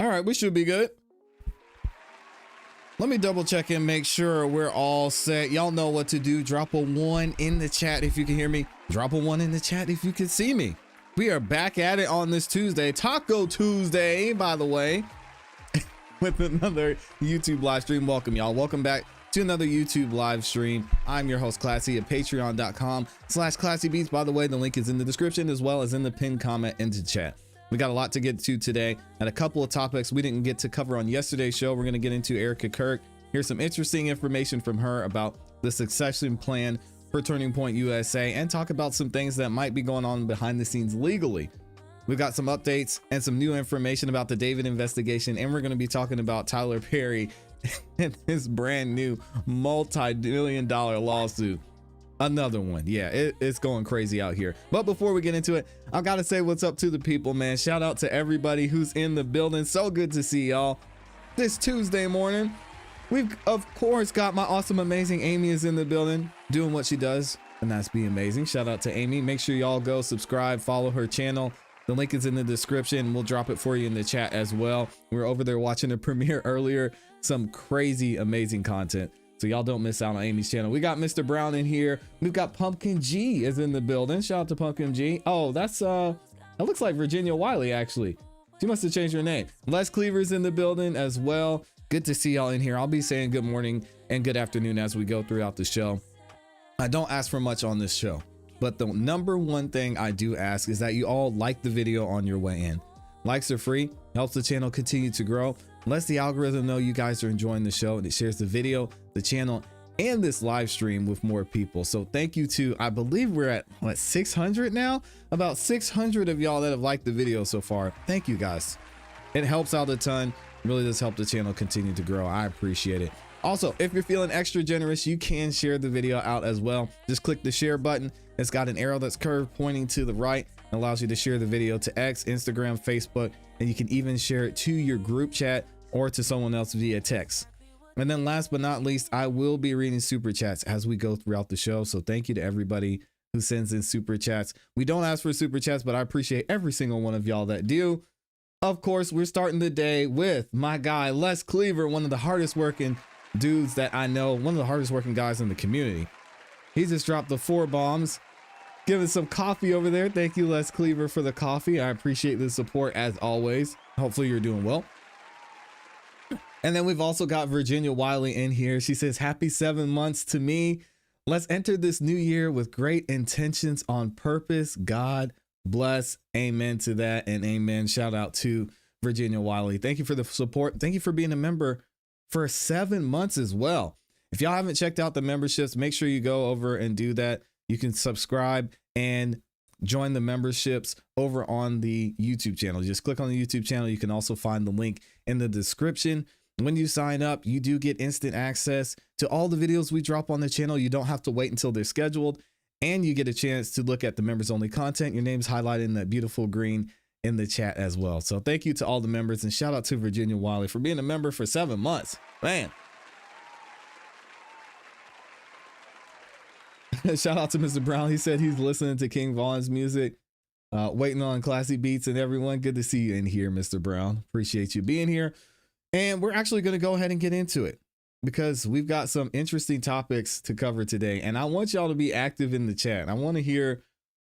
All right, we should be good. Let me double check and make sure we're all set. Y'all know what to do. Drop a 1 in the chat if you can hear me. Drop a 1 in the chat if you can see me. We are back at it on this Tuesday, Taco Tuesday, by the way, with another YouTube live stream. Welcome, y'all. Welcome back to another YouTube live stream. I'm your host, ClassE, at patreon.com/ClassEbeats. By the way, the link is in the description as well as in the pinned comment into chat. We got a lot to get to today and a couple of topics we didn't get to cover on yesterday's show. We're going to get into Erika Kirk. Here's some interesting information from her about the succession plan for Turning Point USA and talk about some things that might be going on behind the scenes legally. We've got some updates and some new information about the David investigation, and we're going to be talking about Tyler Perry and his brand new multi-million-dollar lawsuit. Another one. Yeah, it's going crazy out here. But before we get into it, I've got to say what's up to the people, man. Shout out to everybody who's in the building. So good to see y'all this Tuesday morning. We've, of course, got my awesome, amazing Amy is in the building doing what she does, and that's be amazing. Shout out to Amy. Make sure y'all go subscribe, follow her channel. The link is in the description. We'll drop it for you in the chat as well. We were over there watching the premiere earlier. Some crazy, amazing content. So y'all don't miss out on Amy's channel. We got Mr. Brown in here. We've got Pumpkin G is in the building. Shout out to Pumpkin G. Oh, that's that looks like Virginia Wiley, actually. She must have changed her name. Les Cleaver's in the building as well. Good to see y'all in here. I'll be saying good morning and good afternoon as we go throughout the show. I don't ask for much on this show, but the number one thing I do ask is that you all like the video on your way in. Likes are free, helps the channel continue to grow, lets the algorithm know you guys are enjoying the show, and it shares the video, the channel, and this live stream with more people. So thank you to, I believe we're at what, 600 now? About 600 of y'all that have liked the video so far. Thank you guys. It helps out a ton. Really does help the channel continue to grow. I appreciate it. Also, if you're feeling extra generous, you can share the video out as well. Just click the share button. It's got an arrow that's curved pointing to the right and allows you to share the video to X, Instagram, Facebook, and you can even share it to your group chat or to someone else via text. And then last but not least, I will be reading super chats as we go throughout the show. So thank you to everybody who sends in super chats. We don't ask for super chats, but I appreciate every single one of y'all that do. Of course, we're starting the day with my guy, Les Cleaver, one of the hardest working dudes that I know, one of the hardest working guys in the community. He just dropped the 4 bombs, giving some coffee over there. Thank you, Les Cleaver, for the coffee. I appreciate the support as always. Hopefully you're doing well. And then we've also got Virginia Wiley in here. She says, happy 7 months to me. Let's enter this new year with great intentions on purpose. God bless. Amen to that. And amen. Shout out to Virginia Wiley. Thank you for the support. Thank you for being a member for 7 months as well. If y'all haven't checked out the memberships, make sure you go over and do that. You can subscribe and join the memberships over on the YouTube channel. Just click on the YouTube channel. You can also find the link in the description. When you sign up, you do get instant access to all the videos we drop on the channel. You don't have to wait until they're scheduled, and you get a chance to look at the members only content. Your name's highlighted in that beautiful green in the chat as well. So thank you to all the members, and shout out to Virginia Wiley for being a member for 7 months, man. Shout out to Mr. Brown. He said he's listening to King Vaughn's music, waiting on ClassE Beats and everyone. Good to see you in here, Mr. Brown. Appreciate you being here. And we're actually going to go ahead and get into it because we've got some interesting topics to cover today. And I want y'all to be active in the chat. I want to hear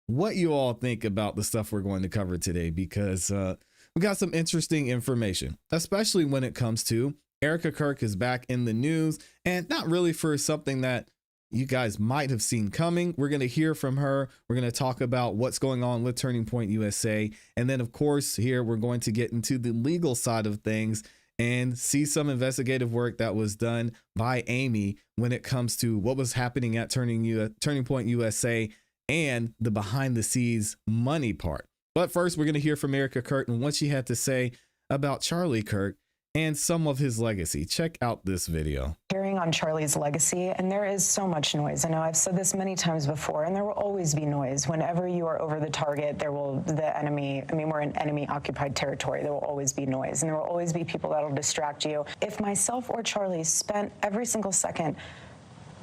what you all think about the stuff we're going to cover today, because we got some interesting information, especially when it comes to Erika Kirk is back in the news, and not really for something that you guys might have seen coming. We're going to hear from her. We're going to talk about what's going on with Turning Point USA. And then, of course, here we're going to get into the legal side of things and see some investigative work that was done by Amy when it comes to what was happening at Turning Point USA and the behind the scenes money part. But first, we're going to hear from Erika Kirk and what she had to say about Charlie Kirk and some of his legacy. Check out this video. Hearing on Charlie's legacy, and there is so much noise. I know I've said this many times before, and there will always be noise. Whenever you are over the target, there will, the enemy, I mean, we're in enemy occupied territory. There will always be noise, and there will always be people that will distract you. If myself or Charlie spent every single second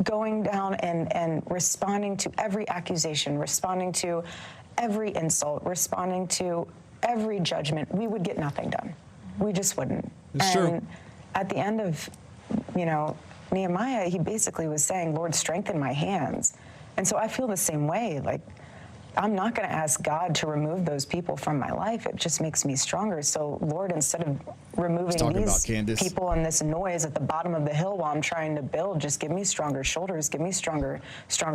going down and responding to every accusation, responding to every insult, responding to every judgment, we would get nothing done. We just wouldn't. It's true. At the end of, Nehemiah, he basically was saying, Lord, strengthen my hands. And so I feel the same way. Like, I'm not going to ask God to remove those people from my life. It just makes me stronger. So, Lord, instead of removing these people and this noise at the bottom of the hill while I'm trying to build, just give me stronger shoulders, give me stronger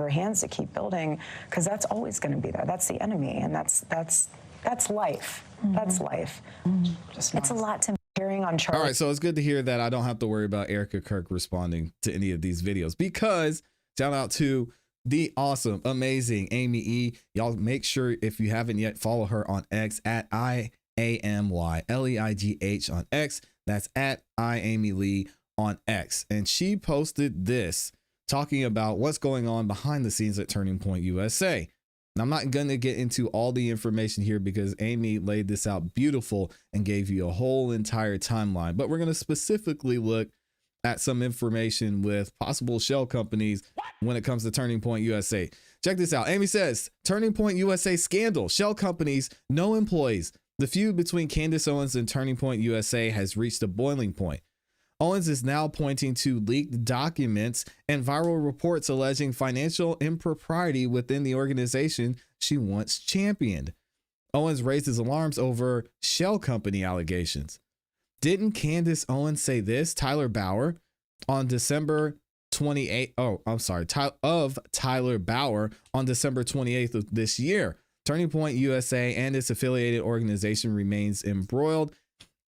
hands to keep building, because that's always going to be there. That's the enemy, and that's life. Mm-hmm. That's life. Mm-hmm. It's a lot to hearing on Charlie. All right, so it's good to hear that I don't have to worry about Erika Kirk responding to any of these videos, because shout out to the awesome, amazing Amy E. Y'all make sure, if you haven't yet, follow her on X at IAMYLEIGH on X. That's at IAmyLee on X. And she posted this talking about what's going on behind the scenes at Turning Point USA. And I'm not going to get into all the information here because Amy laid this out beautiful and gave you a whole entire timeline. But we're going to specifically look at some information with possible shell companies when it comes to Turning Point USA. Check this out. Amy says, Turning Point USA scandal, shell companies, no employees. The feud between Candace Owens and Turning Point USA has reached a boiling point. Owens is now pointing to leaked documents and viral reports alleging financial impropriety within the organization she once championed. Owens raises alarms over shell company allegations. Didn't Candace Owens say this? Tyler Bauer on December 28th. Tyler Bauer on December 28th of this year. Turning Point USA and its affiliated organization remains embroiled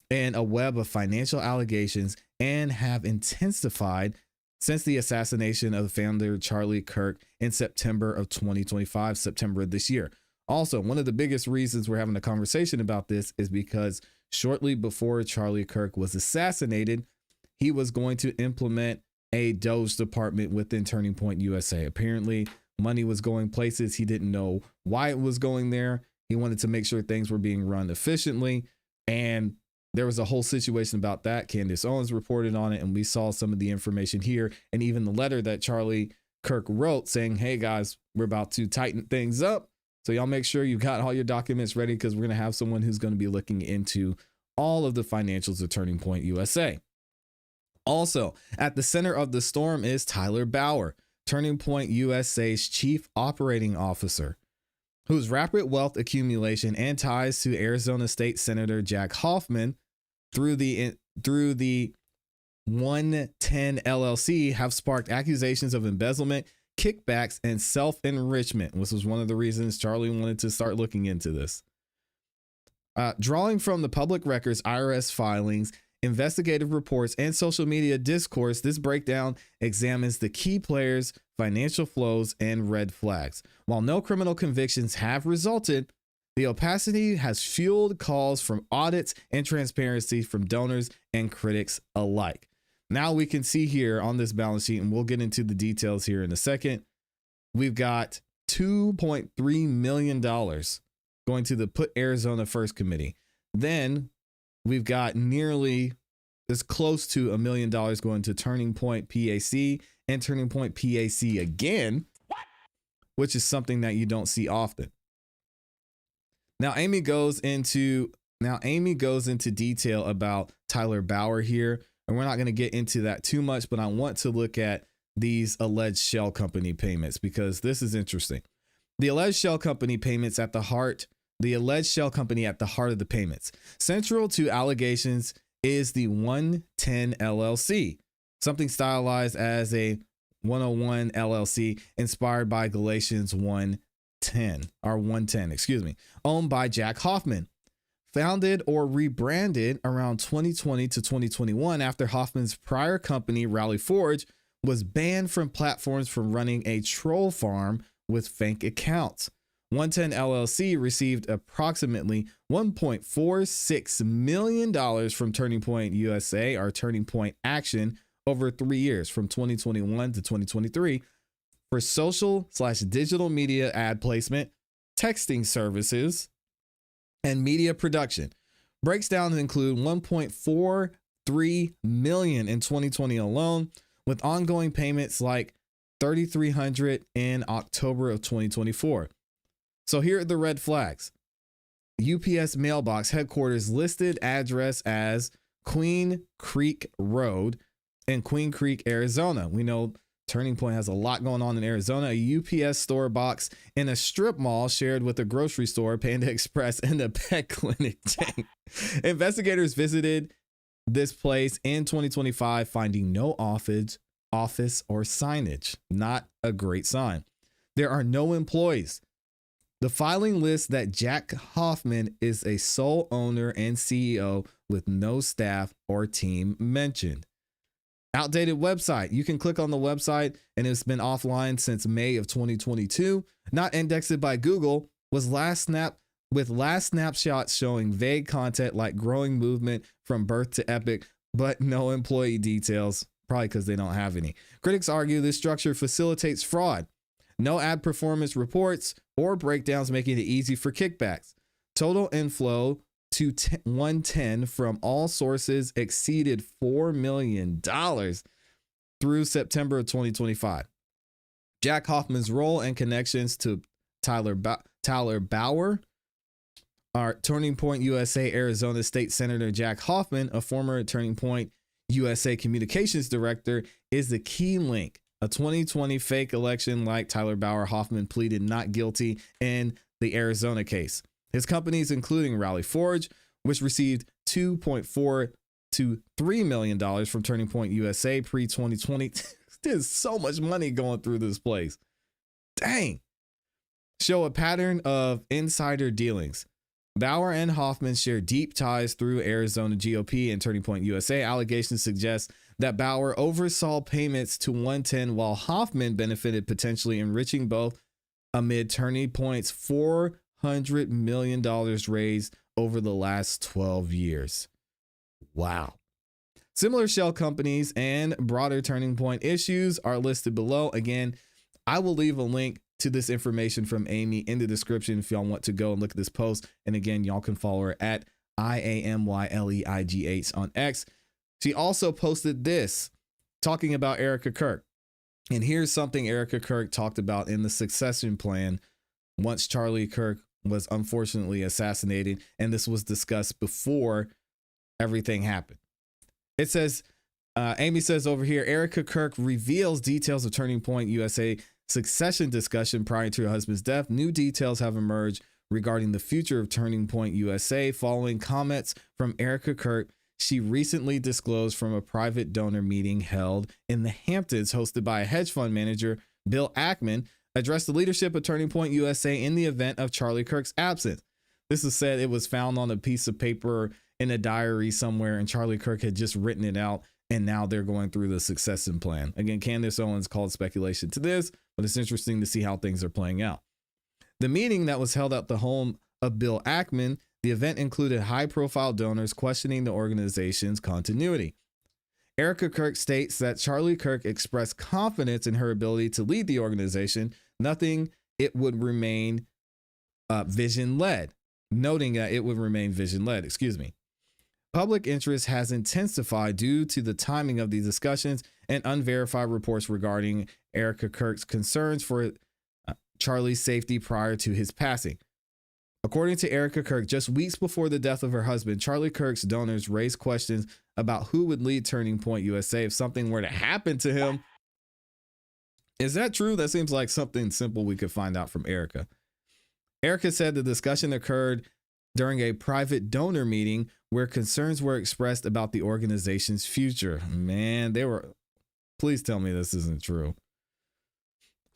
in a web of financial allegations and have intensified since the assassination of the founder Charlie Kirk in September of 2025, September of this year. Also, one of the biggest reasons we're having a conversation about this is because shortly before Charlie Kirk was assassinated, he was going to implement a Doge department within Turning Point USA. Apparently, money was going places. He didn't know why it was going there. He wanted to make sure things were being run efficiently. And there was a whole situation about that. Candace Owens reported on it, and we saw some of the information here. And even the letter that Charlie Kirk wrote saying, hey, guys, we're about to tighten things up. So y'all make sure you got all your documents ready, because we're going to have someone who's going to be looking into all of the financials of Turning Point USA. Also, at the center of the storm is Tyler Bauer, Turning Point USA's chief operating officer, whose rapid wealth accumulation and ties to Arizona State Senator Jack Hoffman through the 110 LLC have sparked accusations of embezzlement, kickbacks, and self-enrichment, which was one of the reasons Charlie wanted to start looking into this. Drawing from the public records, IRS filings, investigative reports, and social media discourse, this breakdown examines the key players, financial flows, and red flags. While no criminal convictions have resulted, the opacity has fueled calls from audits and transparency from donors and critics alike. Now we can see here on this balance sheet, and we'll get into the details here in a second, we've got $2.3 million going to the Put Arizona First Committee. Then we've got nearly as close to $1 million going to Turning Point PAC and Turning Point PAC again, which is something that you don't see often. Now Amy goes into detail about Tyler Bauer here, and we're not going to get into that too much, but I want to look at these alleged shell company payments because this is interesting. The alleged shell company payments at the heart of the payments. Central to allegations is the 110 LLC, something stylized as a 101 LLC inspired by Galatians 110, owned by Jack Hoffman. Founded or rebranded around 2020 to 2021 after Hoffman's prior company, Rally Forge, was banned from platforms from running a troll farm with fake accounts. 110 LLC received approximately $1.46 million from Turning Point USA, or Turning Point Action, over 3 years from 2021 to 2023 for social/digital media ad placement, texting services, and media production. Breakdowns include $1.43 million in 2020 alone, with ongoing payments like $3,300 in October of 2024. So here are the red flags. UPS mailbox headquarters listed address as Queen Creek Road in Queen Creek, Arizona. We know Turning Point has a lot going on in Arizona. A UPS store box in a strip mall shared with a grocery store, Panda Express, and a pet clinic chain. Investigators visited this place in 2025, finding no office or signage. Not a great sign. There are no employees. The filing lists that Jack Hoffman is a sole owner and CEO with no staff or team mentioned. Outdated website. You can click on the website and it's been offline since May of 2022. Not indexed by Google. With last snapshots showing vague content like growing movement from birth to epic, but no employee details, probably because they don't have any. Critics argue this structure facilitates fraud. No ad performance reports or breakdowns, making it easy for kickbacks. Total inflow to 110 from all sources exceeded $4 million through September of 2025. Jack Hoffman's role and connections to Tyler Bauer, our Turning Point USA Arizona State Senator Jack Hoffman, a former Turning Point USA Communications Director, is the key link. A 2020 fake election like Tyler Bauer, Hoffman pleaded not guilty in the Arizona case. His companies, including Rally Forge, which received $2.4 to $3 million from Turning Point USA pre-2020. There's so much money going through this place. Dang. Show a pattern of insider dealings. Bauer and Hoffman share deep ties through Arizona GOP and Turning Point USA. Allegations suggest that Bauer oversaw payments to 110 while Hoffman benefited, potentially enriching both amid Turning Point's $400 million raised over the last 12 years. Wow. Similar shell companies and broader Turning Point issues are listed below. Again, I will leave a link to this information from Amy in the description if y'all want to go and look at this post. And again, y'all can follow her at IAMYLEIGH on X. She also posted this talking about Erika Kirk. And here's something Erika Kirk talked about in the succession plan once Charlie Kirk was unfortunately assassinated. And this was discussed before everything happened. It says, Amy says over here, Erika Kirk reveals details of Turning Point USA succession discussion prior to her husband's death. New details have emerged regarding the future of Turning Point USA following comments from Erika Kirk. She recently disclosed from a private donor meeting held in the Hamptons, hosted by a hedge fund manager, Bill Ackman, addressed the leadership of Turning Point USA in the event of Charlie Kirk's absence. This is said it was found on a piece of paper in a diary somewhere, and Charlie Kirk had just written it out, and now they're going through the succession plan. Again, Candace Owens called speculation to this, but it's interesting to see how things are playing out. The meeting that was held at the home of Bill Ackman, the event included high-profile donors questioning the organization's continuity. Erika Kirk states that Charlie Kirk expressed confidence in her ability to lead the organization, noting it would remain vision-led. Public interest has intensified due to the timing of these discussions and unverified reports regarding Erika Kirk's concerns for Charlie's safety prior to his passing. According to Erika Kirk, just weeks before the death of her husband, Charlie Kirk's donors raised questions about who would lead Turning Point USA if something were to happen to him. Is that true? That seems like something simple we could find out from Erika. Erika said the discussion occurred during a private donor meeting where concerns were expressed about the organization's future. Man, please tell me this isn't true.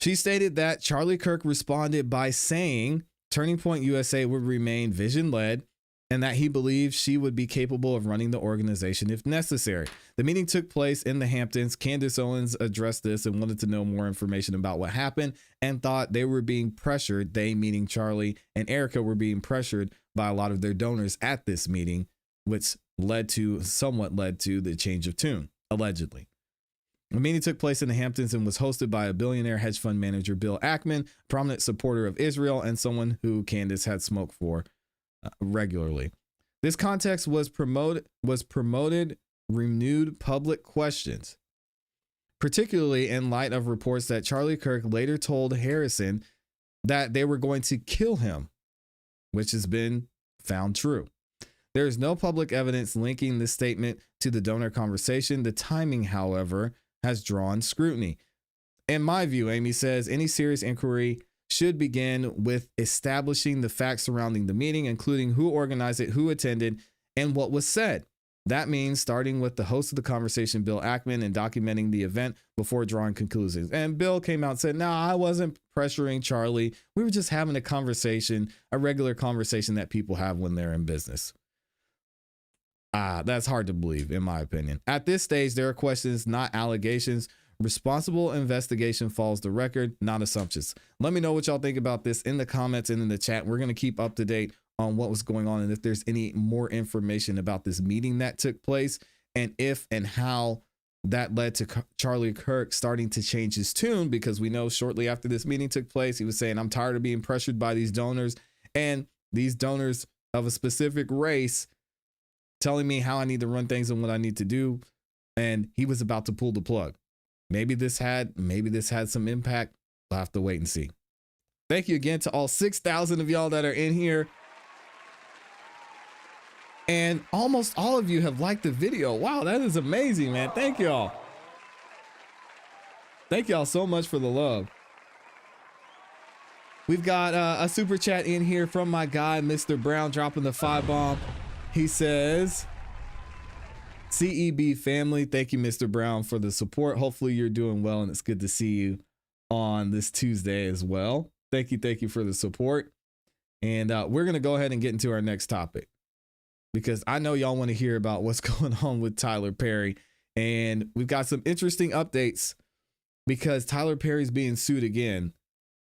She stated that Charlie Kirk responded by saying Turning Point USA would remain vision-led and that he believed she would be capable of running the organization if necessary. The meeting took place in the Hamptons. Candace Owens addressed this and wanted to know more information about what happened and thought they were being pressured, they meaning Charlie and Erika were being pressured by a lot of their donors at this meeting, which somewhat led to the change of tune, allegedly. The meeting took place in the Hamptons and was hosted by a billionaire hedge fund manager, Bill Ackman, prominent supporter of Israel and someone who Candace had smoked for regularly. This context was promoted renewed public questions, particularly in light of reports that Charlie Kirk later told Harrison that they were going to kill him, which has been found true. There is no public evidence linking this statement to the donor conversation. The timing, however, has drawn scrutiny. In my view, Amy says, any serious inquiry should begin with establishing the facts surrounding the meeting, including who organized it, who attended, and what was said. That means starting with the host of the conversation, Bill Ackman, and documenting the event before drawing conclusions. And Bill came out and said, no, I wasn't pressuring Charlie. We were just having a conversation, a regular conversation that people have when they're in business. That's hard to believe, in my opinion. At this stage, there are questions, not allegations. Responsible investigation follows the record, not assumptions. Let me know what y'all think about this in the comments and in the chat. We're going to keep up to date on what was going on and if there's any more information about this meeting that took place and if and how that led to Charlie Kirk starting to change his tune, because we know shortly after this meeting took place, he was saying, I'm tired of being pressured by these donors, and these donors of a specific race telling me how I need to run things and what I need to do. And he was about to pull the plug. Maybe this had some impact. We'll have to wait and see. Thank you again to all 6,000 of y'all that are in here. And almost all of you have liked the video. Wow, that is amazing, man. Thank y'all. Thank y'all so much for the love. We've got a super chat in here from my guy, Mr. Brown, dropping the 5-bomb. He says, CEB family, thank you, Mr. Brown, for the support. Hopefully you're doing well, and it's good to see you on this Tuesday as well. Thank you for the support. And we're going to go ahead and get into our next topic, because I know y'all want to hear about what's going on with Tyler Perry. And we've got some interesting updates because Tyler Perry's being sued again,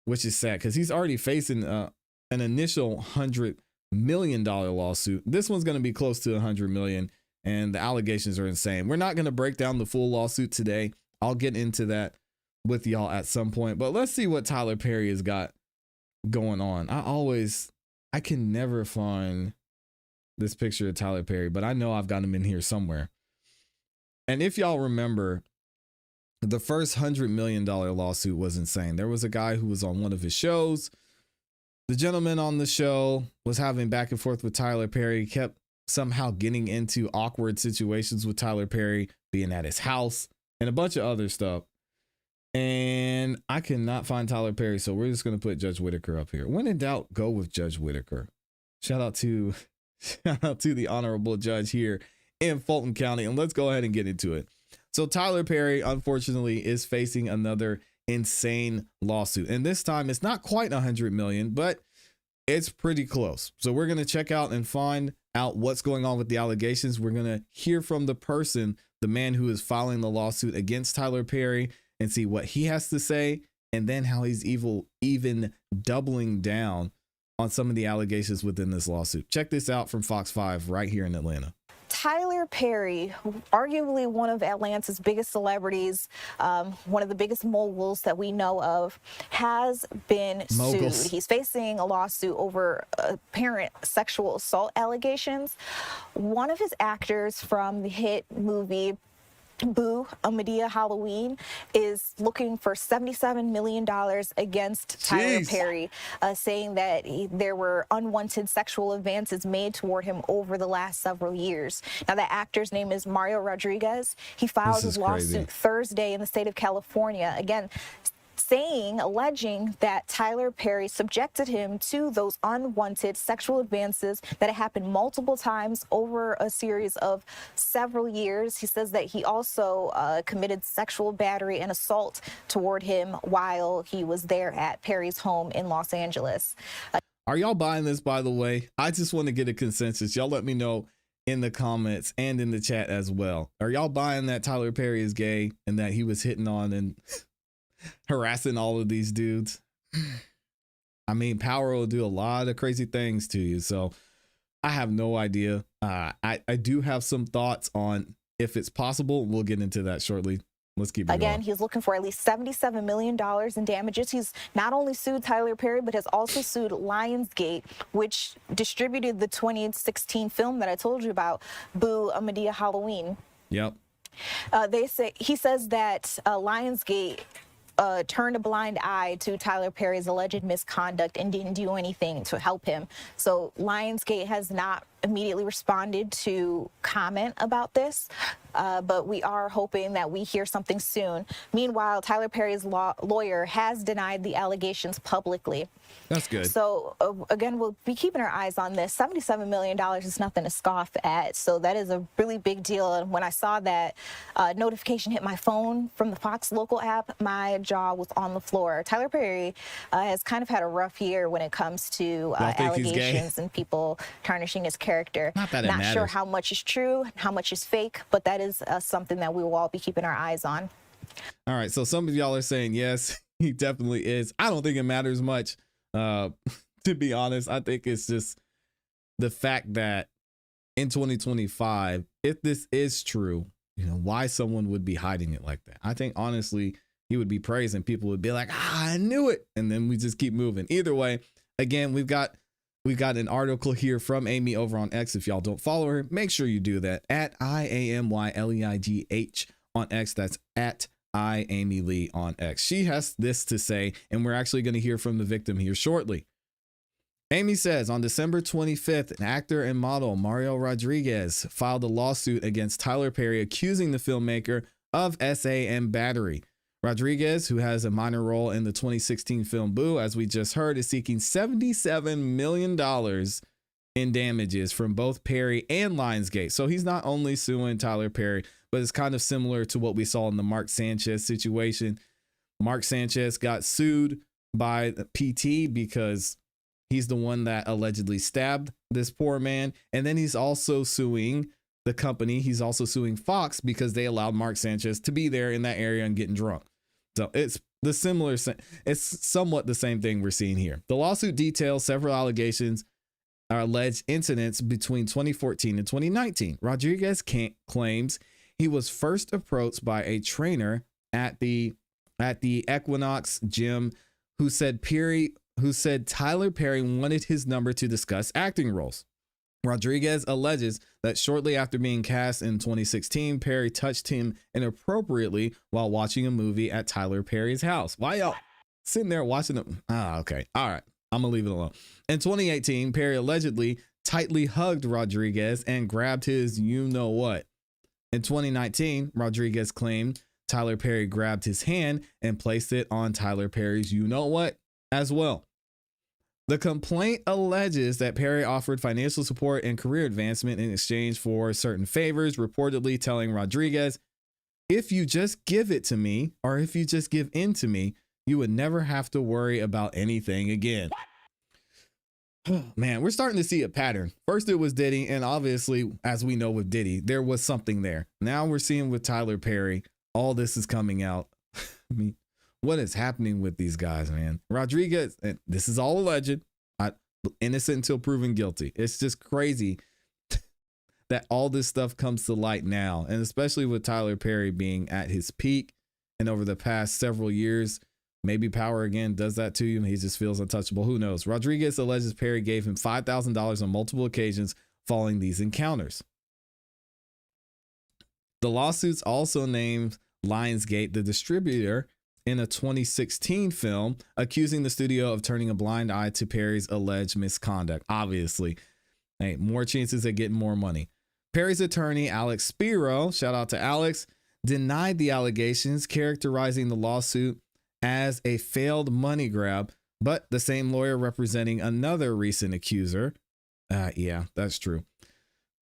which is sad because he's already facing an initial $100 million lawsuit. This one's going to be close to $100 million, and the allegations are insane. We're not going to break down the full lawsuit today. I'll get into that with y'all at some point, but let's see what Tyler Perry has got going on. I can never find this picture of Tyler Perry, but I know I've got him in here somewhere. And if y'all remember, the first $100 million lawsuit was insane. There was a guy who was on one of his shows. The gentleman on the show was having back and forth with Tyler Perry, kept somehow getting into awkward situations with Tyler Perry, being at his house and a bunch of other stuff. And I cannot find Tyler Perry, so we're just going to put Judge Whitaker up here. When in doubt, go with Judge Whitaker. Shout out to the honorable judge here in Fulton County, and let's go ahead and get into it. So Tyler Perry, unfortunately, is facing another insane lawsuit, and this time it's not quite 100 million, but it's pretty close. So we're going to check out and find out what's going on with the allegations. We're going to hear from the person, the man who is filing the lawsuit against Tyler Perry, and see what he has to say, and then how he's even doubling down on some of the allegations within this lawsuit. Check this out from Fox 5 right here in Atlanta. Tyler Perry, arguably one of Atlanta's biggest celebrities, one of the biggest moguls that we know of, has been sued. He's facing a lawsuit over apparent sexual assault allegations. One of his actors from the hit movie Boo, A Madea Halloween, is looking for $77 million against Tyler Perry, saying that there were unwanted sexual advances made toward him over the last several years. Now, the actor's name is Mario Rodriguez. He filed his lawsuit Thursday in the state of California, again, alleging that Tyler Perry subjected him to those unwanted sexual advances that had happened multiple times over a series of several years. He says that he also committed sexual battery and assault toward him while he was there at Perry's home in Los Angeles. Are y'all buying this, by the way? I just want to get a consensus. Y'all let me know in the comments and in the chat as well. Are y'all buying that Tyler Perry is gay and that he was hitting on and harassing all of these dudes? I mean, power will do a lot of crazy things to you. So I have no idea. I do have some thoughts on if it's possible. We'll get into that shortly. Let's keep it Again, going. He's looking for at least $77 million in damages. He's not only sued Tyler Perry, but has also sued Lionsgate, which distributed the 2016 film that I told you about, Boo, A Madea Halloween. Yep. He says that Lionsgate turned a blind eye to Tyler Perry's alleged misconduct and didn't do anything to help him. So Lionsgate has not immediately responded to comment about this, but we are hoping that we hear something soon. Meanwhile, Tyler Perry's lawyer has denied the allegations publicly. That's good. So again, we'll be keeping our eyes on this. $77 million is nothing to scoff at. So that is a really big deal. And when I saw that notification hit my phone from the Fox local app, my jaw was on the floor. Tyler Perry has kind of had a rough year when it comes to allegations and people tarnishing his character. Not that it matters. Not sure how much is true, how much is fake, but that is something that we will all be keeping our eyes on. All right. So some of y'all are saying, yes, he definitely is. I don't think it matters much. To be honest, I think it's just the fact that in 2025, if this is true, you know, why someone would be hiding it like that. I think honestly, he would be praised and people would be like, I knew it. And then we just keep moving. Either way, again, we've got an article here from Amy over on X. If y'all don't follow her, make sure you do that at IAMYLEIGH on X. That's at IAmyLee on X. She has this to say, and we're actually going to hear from the victim here shortly. Amy says on December 25th, an actor and model, Mario Rodriguez, filed a lawsuit against Tyler Perry, accusing the filmmaker of SA and battery. Rodriguez, who has a minor role in the 2016 film Boo, as we just heard, is seeking $77 million in damages from both Perry and Lionsgate. So he's not only suing Tyler Perry, but it's kind of similar to what we saw in the Mark Sanchez situation. Mark Sanchez got sued by the PT because he's the one that allegedly stabbed this poor man. And then he's also suing the company. He's also suing Fox because they allowed Mark Sanchez to be there in that area and getting drunk. So it's somewhat the same thing we're seeing here. The lawsuit details several allegations or alleged incidents between 2014 and 2019. Rodriguez claims he was first approached by a trainer at the Equinox gym who said Tyler Perry wanted his number to discuss acting roles. Rodriguez alleges that shortly after being cast in 2016, Perry touched him inappropriately while watching a movie at Tyler Perry's house. Why y'all sitting there watching them? Okay. All right. I'm going to leave it alone. In 2018, Perry allegedly tightly hugged Rodriguez and grabbed his you-know-what. In 2019, Rodriguez claimed Tyler Perry grabbed his hand and placed it on Tyler Perry's you-know-what as well. The complaint alleges that Perry offered financial support and career advancement in exchange for certain favors, reportedly telling Rodriguez, if you just give it to me, or if you just give in to me, you would never have to worry about anything again. Man, we're starting to see a pattern. First it was Diddy, and obviously, as we know with Diddy, there was something there. Now we're seeing with Tyler Perry, all this is coming out. I mean, what is happening with these guys, man? Rodriguez, and this is all alleged, innocent until proven guilty. It's just crazy that all this stuff comes to light now, and especially with Tyler Perry being at his peak and over the past several years. Maybe power again does that to you and he just feels untouchable. Who knows? Rodriguez alleges Perry gave him $5,000 on multiple occasions following these encounters. The lawsuits also named Lionsgate the distributor in a 2016 film, accusing the studio of turning a blind eye to Perry's alleged misconduct. Obviously, hey, more chances at getting more money. Perry's attorney, Alex Spiro, shout out to Alex, denied the allegations, characterizing the lawsuit as a failed money grab, but the same lawyer representing another recent accuser. Yeah, that's true.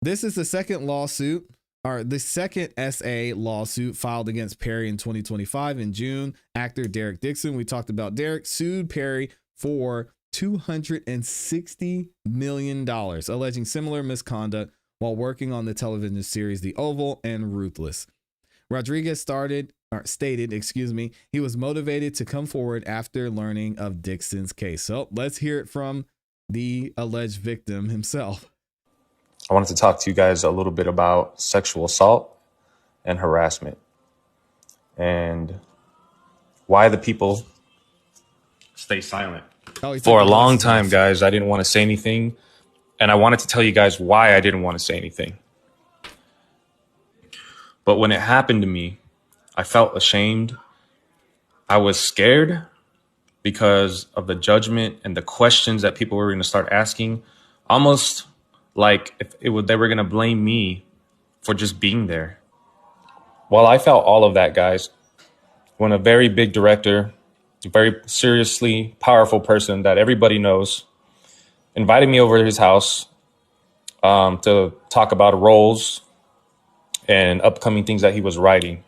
This is the second lawsuit, or the second SA lawsuit filed against Perry in 2025. In June, actor Derek Dixon, we talked about Derek, sued Perry for $260 million, alleging similar misconduct while working on the television series The Oval and Ruthless. Rodriguez stated, he was motivated to come forward after learning of Dixon's case. So let's hear it from the alleged victim himself. I wanted to talk to you guys a little bit about sexual assault and harassment and why the people stay silent. For a long time, guys, I didn't want to say anything. And I wanted to tell you guys why I didn't want to say anything. But when it happened to me, I felt ashamed. I was scared because of the judgment and the questions that people were going to start asking, almost like if they were going to blame me for just being there. Well, I felt all of that, guys, when a very big director, a very seriously powerful person that everybody knows, invited me over to his house to talk about roles and upcoming things that he was writing.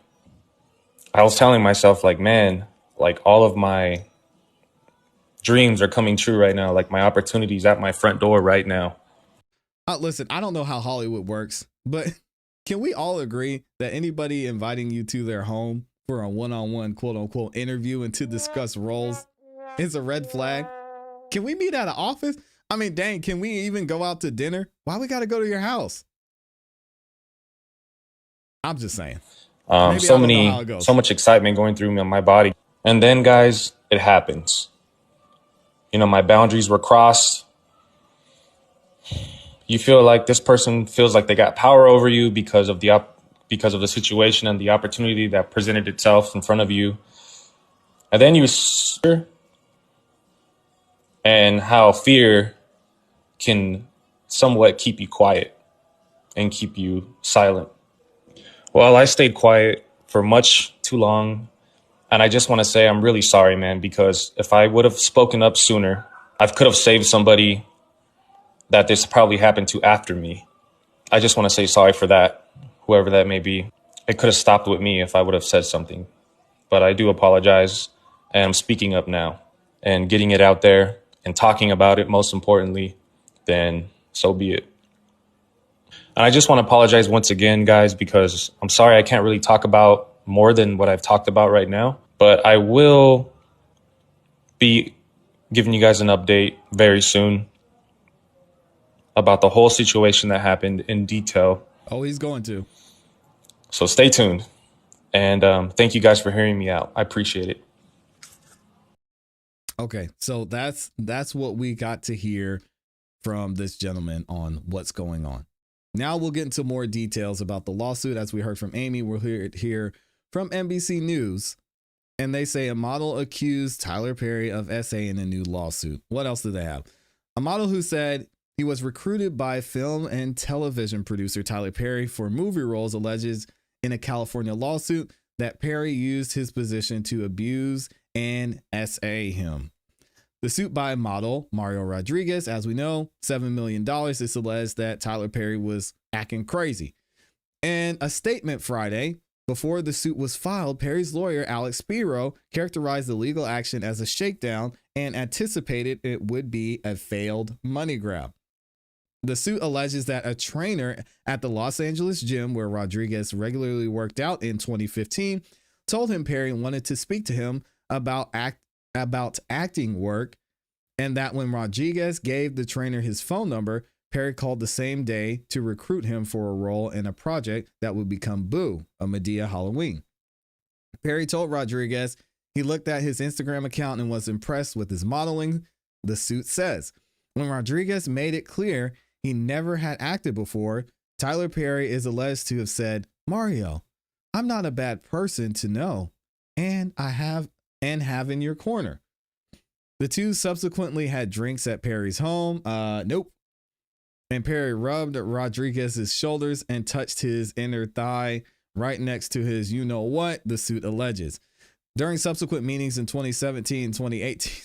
I was telling myself, like, man, like all of my dreams are coming true right now. Like my opportunities at my front door right now. Listen, I don't know how Hollywood works, but can we all agree that anybody inviting you to their home for a one-on-one quote unquote interview and to discuss roles is a red flag? Can we meet at an office? I mean, dang, can we even go out to dinner? Why we got to go to your house? I'm just saying. So much excitement going through my body. And then, guys, it happens. You know, my boundaries were crossed. You feel like this person feels like they got power over you because of the situation and the opportunity that presented itself in front of you. And then and how fear can somewhat keep you quiet and keep you silent. Well, I stayed quiet for much too long. And I just want to say I'm really sorry, man, because if I would have spoken up sooner, I could have saved somebody that this probably happened to after me. I just want to say sorry for that, whoever that may be. It could have stopped with me if I would have said something. But I do apologize, and I'm speaking up now and getting it out there and talking about it, most importantly, then so be it. And I just want to apologize once again, guys, because I'm sorry I can't really talk about more than what I've talked about right now. But I will be giving you guys an update very soon about the whole situation that happened in detail. Oh, he's going to. So stay tuned. And thank you guys for hearing me out. I appreciate it. Okay, so that's what we got to hear from this gentleman on what's going on. Now we'll get into more details about the lawsuit. As we heard from Amy, we'll hear it here from NBC News. And they say a model accused Tyler Perry of SA in a new lawsuit. What else do they have? A model who said he was recruited by film and television producer Tyler Perry for movie roles alleges in a California lawsuit that Perry used his position to abuse and SA him. The suit by model Mario Rodriguez, as we know, $7 million, is alleged that Tyler Perry was acting crazy. In a statement Friday, before the suit was filed, Perry's lawyer, Alex Spiro, characterized the legal action as a shakedown and anticipated it would be a failed money grab. The suit alleges that a trainer at the Los Angeles gym where Rodriguez regularly worked out in 2015 told him Perry wanted to speak to him about acting work, and that when Rodriguez gave the trainer his phone number, Perry called the same day to recruit him for a role in a project that would become Boo, a Madea Halloween. Perry told Rodriguez he looked at his Instagram account and was impressed with his modeling, the suit says. When Rodriguez made it clear he never had acted before, Tyler Perry is alleged to have said, "Mario, I'm not a bad person to know, and I have in your corner." The two subsequently had drinks at Perry's home. Nope. And Perry rubbed Rodriguez's shoulders and touched his inner thigh right next to his you-know-what, the suit alleges. During subsequent meetings in 2017 and 2018.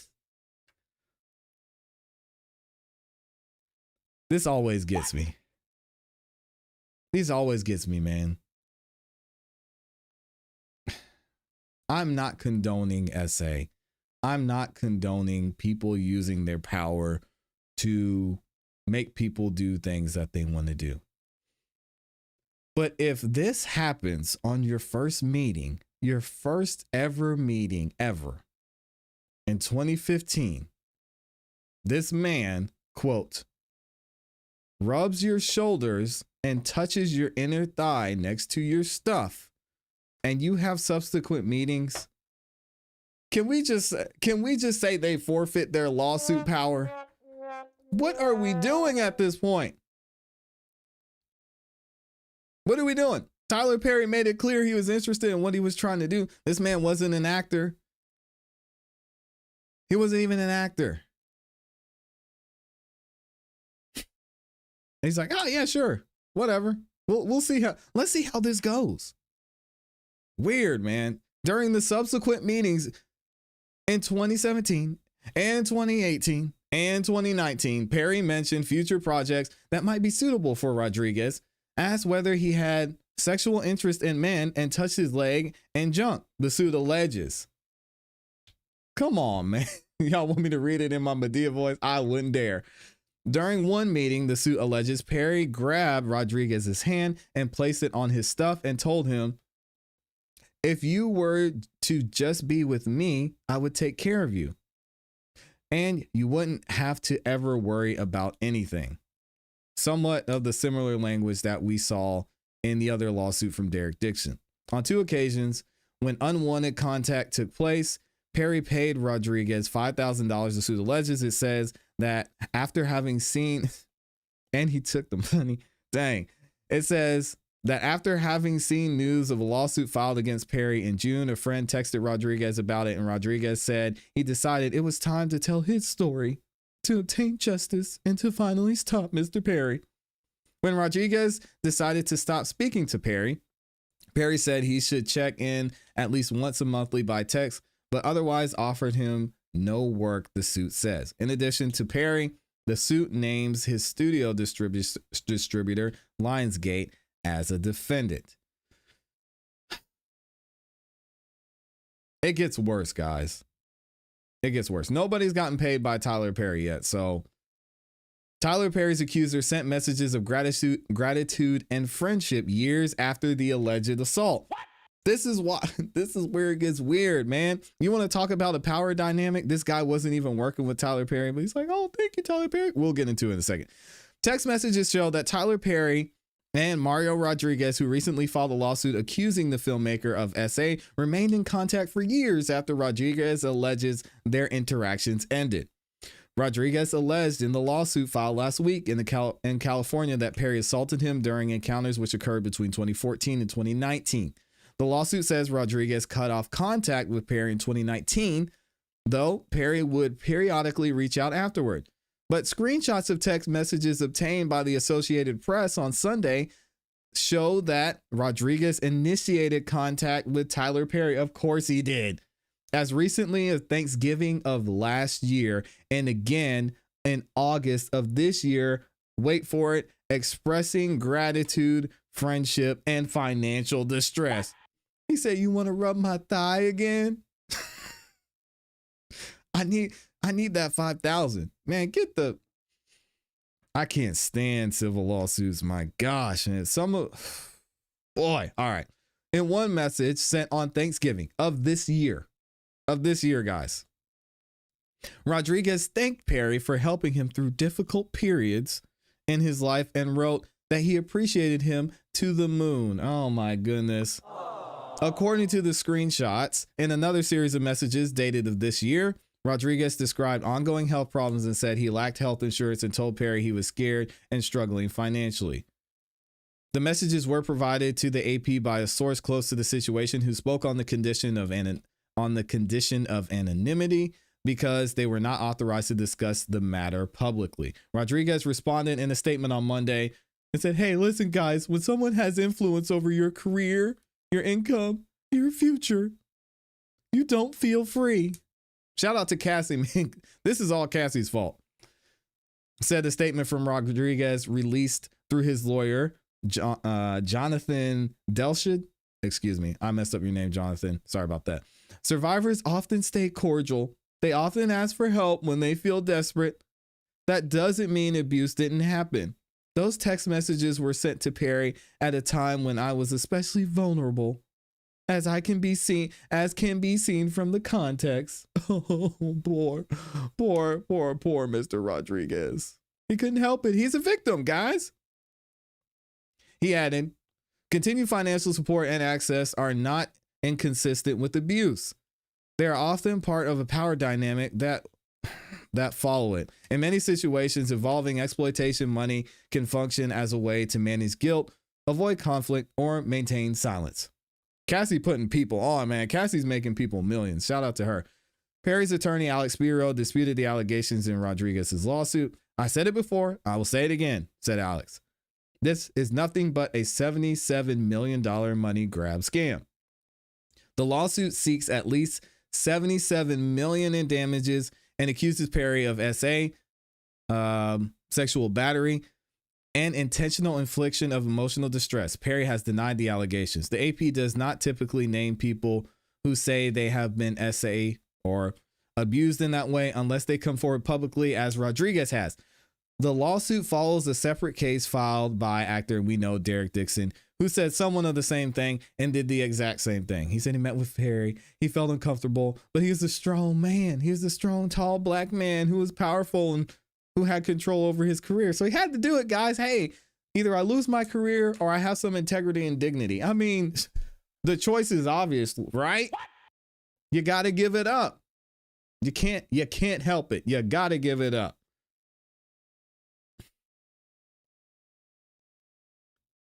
This always gets me. These always gets me, man. I'm not condoning SA. I'm not condoning people using their power to make people do things that they want to do. But if this happens on your first meeting, your first ever meeting ever, in 2015, this man, quote, rubs your shoulders and touches your inner thigh next to your stuff, and you have subsequent meetings, can we just say they forfeit their lawsuit power? What are we doing at this point? What are we doing? Tyler Perry made it clear he was interested in what he was trying to do. This man wasn't an actor. He wasn't even an actor. He's like, oh yeah, sure, whatever. We'll see let's see how this goes. Weird, man. During the subsequent meetings in 2017 and 2018 and 2019, Perry mentioned future projects that might be suitable for Rodriguez, asked whether he had sexual interest in men, and touched his leg and junk, the suit alleges. Come on, man. Y'all want me to read it in my Madea voice? I wouldn't dare. During one meeting, the suit alleges Perry grabbed Rodriguez's hand and placed it on his stuff and told him, if you were to just be with me, I would take care of you. And you wouldn't have to ever worry about anything. Somewhat of the similar language that we saw in the other lawsuit from Derek Dixon. On 2 occasions, when unwanted contact took place, Perry paid Rodriguez $5,000. The suit alleges. It says that after having seen, and he took the money. Dang. It says that after having seen news of a lawsuit filed against Perry in June, a friend texted Rodriguez about it, and Rodriguez said he decided it was time to tell his story, to obtain justice, and to finally stop Mr. Perry. When Rodriguez decided to stop speaking to Perry, Perry said he should check in at least once a monthly by text, but otherwise offered him no work, the suit says. In addition to Perry, the suit names his studio distributor, Lionsgate, as a defendant. It gets worse, guys. It gets worse. Nobody's gotten paid by Tyler Perry yet. So Tyler Perry's accuser sent messages of gratitude and friendship years after the alleged assault. What? This is where it gets weird, man. You want to talk about a power dynamic? This guy wasn't even working with Tyler Perry, but he's like, oh, thank you, Tyler Perry. We'll get into it in a second. Text messages show that Tyler Perry and Mario Rodriguez, who recently filed a lawsuit accusing the filmmaker of SA, remained in contact for years after Rodriguez alleges their interactions ended. Rodriguez alleged in the lawsuit filed last week in California that Perry assaulted him during encounters which occurred between 2014 and 2019. The lawsuit says Rodriguez cut off contact with Perry in 2019, though Perry would periodically reach out afterward. But screenshots of text messages obtained by the Associated Press on Sunday show that Rodriguez initiated contact with Tyler Perry. Of course he did. As recently as Thanksgiving of last year, and again in August of this year, wait for it, expressing gratitude, friendship, and financial distress. He said, you want to rub my thigh again? I need that 5,000. Man, I can't stand civil lawsuits. My gosh. And boy. All right. In one message sent on Thanksgiving of this year, guys, Rodriguez thanked Perry for helping him through difficult periods in his life and wrote that he appreciated him to the moon. Oh my goodness. According to the screenshots, in another series of messages dated of this year, Rodriguez described ongoing health problems and said he lacked health insurance and told Perry he was scared and struggling financially. The messages were provided to the AP by a source close to the situation who spoke on the condition of anonymity because they were not authorized to discuss the matter publicly. Rodriguez responded in a statement on Monday and said, hey, listen, guys, when someone has influence over your career, your income, your future, you don't feel free. Shout out to Cassie. Man, this is all Cassie's fault. Said a statement from Rodriguez released through his lawyer, Jonathan Delshid. Excuse me. I messed up your name, Jonathan. Sorry about that. Survivors often stay cordial. They often ask for help when they feel desperate. That doesn't mean abuse didn't happen. Those text messages were sent to Perry at a time when I was especially vulnerable, as can be seen from the context. Oh, poor Mr. Rodriguez. He couldn't help it. He's a victim, guys. He added, continued financial support and access are not inconsistent with abuse. They are often part of a power dynamic that follow it. In many situations involving exploitation, money can function as a way to manage guilt, avoid conflict, or maintain silence. Cassie putting people on, man. Cassie's making people millions. Shout out to her. Perry's attorney, Alex Spiro, disputed the allegations in Rodriguez's lawsuit. I said it before, I will say it again, said Alex. This is nothing but a $77 million money grab scam. The lawsuit seeks at least $77 million in damages and accuses Perry of SA, sexual battery, and intentional infliction of emotional distress. Perry has denied the allegations. The AP does not typically name people who say they have been SA or abused in that way unless they come forward publicly, as Rodriguez has. The lawsuit follows a separate case filed by actor we know Derek Dixon, who said someone of the same thing and did the exact same thing. He said he met with Perry, he felt uncomfortable, but he was a strong man. He was a strong, tall black man who was powerful and who had control over his career. So he had to do it, guys. Hey, either I lose my career or I have some integrity and dignity. I mean, the choice is obvious, right? You got to give it up. You can't help it. You got to give it up.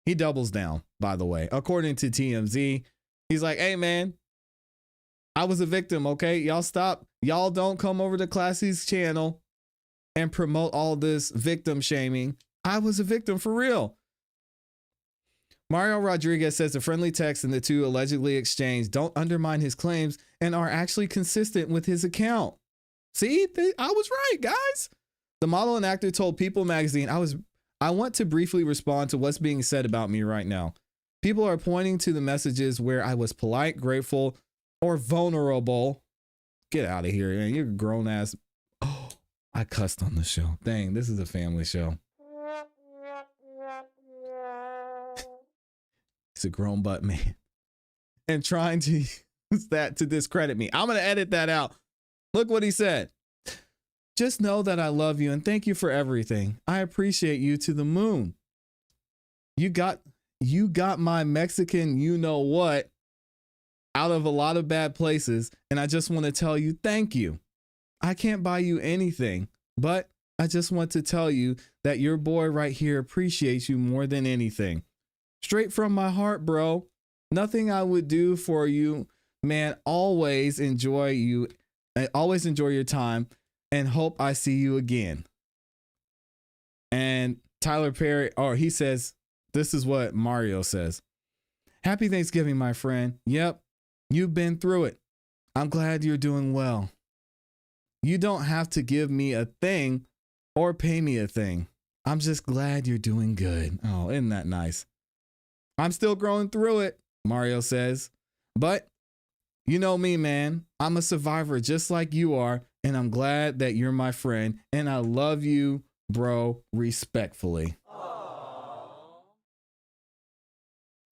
He doubles down, by the way. According to TMZ, he's like, hey, man, I was a victim, okay? Y'all stop. Y'all don't come over to ClassE's channel and promote all this victim shaming. I was a victim for real. Mario Rodriguez says the friendly texts and the two allegedly exchanged don't undermine his claims and are actually consistent with his account. See, I was right, guys. The model and actor told People magazine, I want to briefly respond to what's being said about me right now. People are pointing to the messages where I was polite, grateful, or vulnerable. Get out of here, man. You're a grown ass. Oh, I cussed on the show. Dang, this is a family show. He's a grown butt man. And trying to use that to discredit me. I'm going to edit that out. Look what he said. Just know that I love you and thank you for everything. I appreciate you to the moon. You got my Mexican you know what out of a lot of bad places, and I just want to tell you thank you. I can't buy you anything, but I just want to tell you that your boy right here appreciates you more than anything. Straight from my heart, bro. Nothing I would do for you, man. Always enjoy you. I always enjoy your time. And hope I see you again. And Tyler Perry, he says, this is what Mario says. Happy Thanksgiving, my friend. Yep, you've been through it. I'm glad you're doing well. You don't have to give me a thing or pay me a thing. I'm just glad you're doing good. Oh, isn't that nice? I'm still growing through it, Mario says. But you know me, man. I'm a survivor just like you are. And I'm glad that you're my friend. And I love you, bro, respectfully. Aww.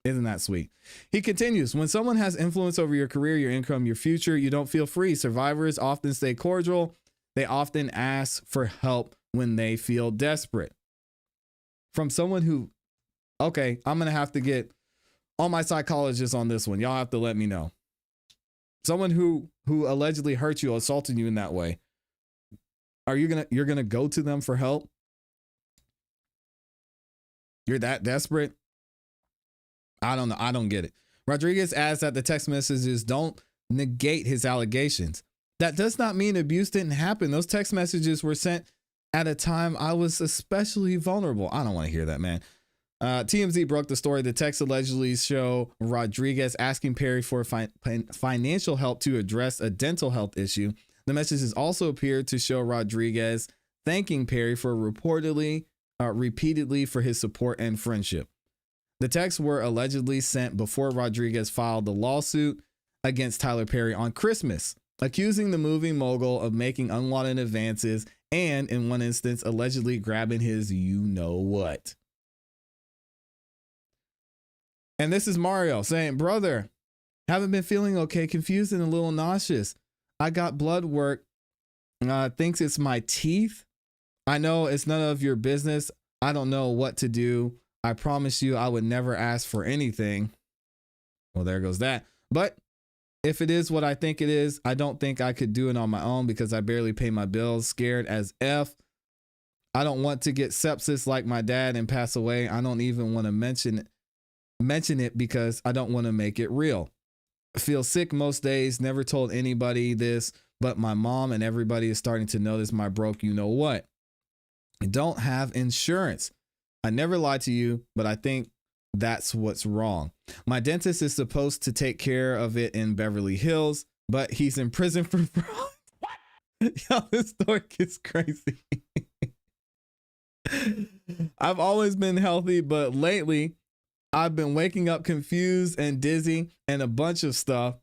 Isn't that sweet? He continues, when someone has influence over your career, your income, your future, you don't feel free. Survivors often stay cordial. They often ask for help when they feel desperate. From someone who, okay, I'm going to have to get all my psychologists on this one. Y'all have to let me know. Someone who allegedly hurt you, assaulted you in that way. You're gonna go to them for help? You're that desperate? I don't know. I don't get it. Rodriguez adds that the text messages don't negate his allegations. That does not mean abuse didn't happen. Those text messages were sent at a time I was especially vulnerable. I don't want to hear that, man. TMZ broke the story. The texts allegedly show Rodriguez asking Perry for financial help to address a dental health issue. The messages also appeared to show Rodriguez thanking Perry for repeatedly for his support and friendship. The texts were allegedly sent before Rodriguez filed the lawsuit against Tyler Perry on Christmas, accusing the movie mogul of making unwanted advances and, in one instance, allegedly grabbing his you-know-what. And this is Mario saying, brother, haven't been feeling okay, confused and a little nauseous. I got blood work, thinks it's my teeth. I know it's none of your business. I don't know what to do. I promise you I would never ask for anything. Well, there goes that. But if it is what I think it is, I don't think I could do it on my own because I barely pay my bills, scared as F. I don't want to get sepsis like my dad and pass away. I don't even want to mention it because I don't want to make it real. I feel sick most days, never told anybody this, but my mom and everybody is starting to notice my broke you know what. I don't have insurance. I never lied to you, but I think that's what's wrong. My dentist is supposed to take care of it in Beverly Hills, but he's in prison for fraud. Yo, this story gets crazy. I've always been healthy, but lately I've been waking up confused and dizzy and a bunch of stuff.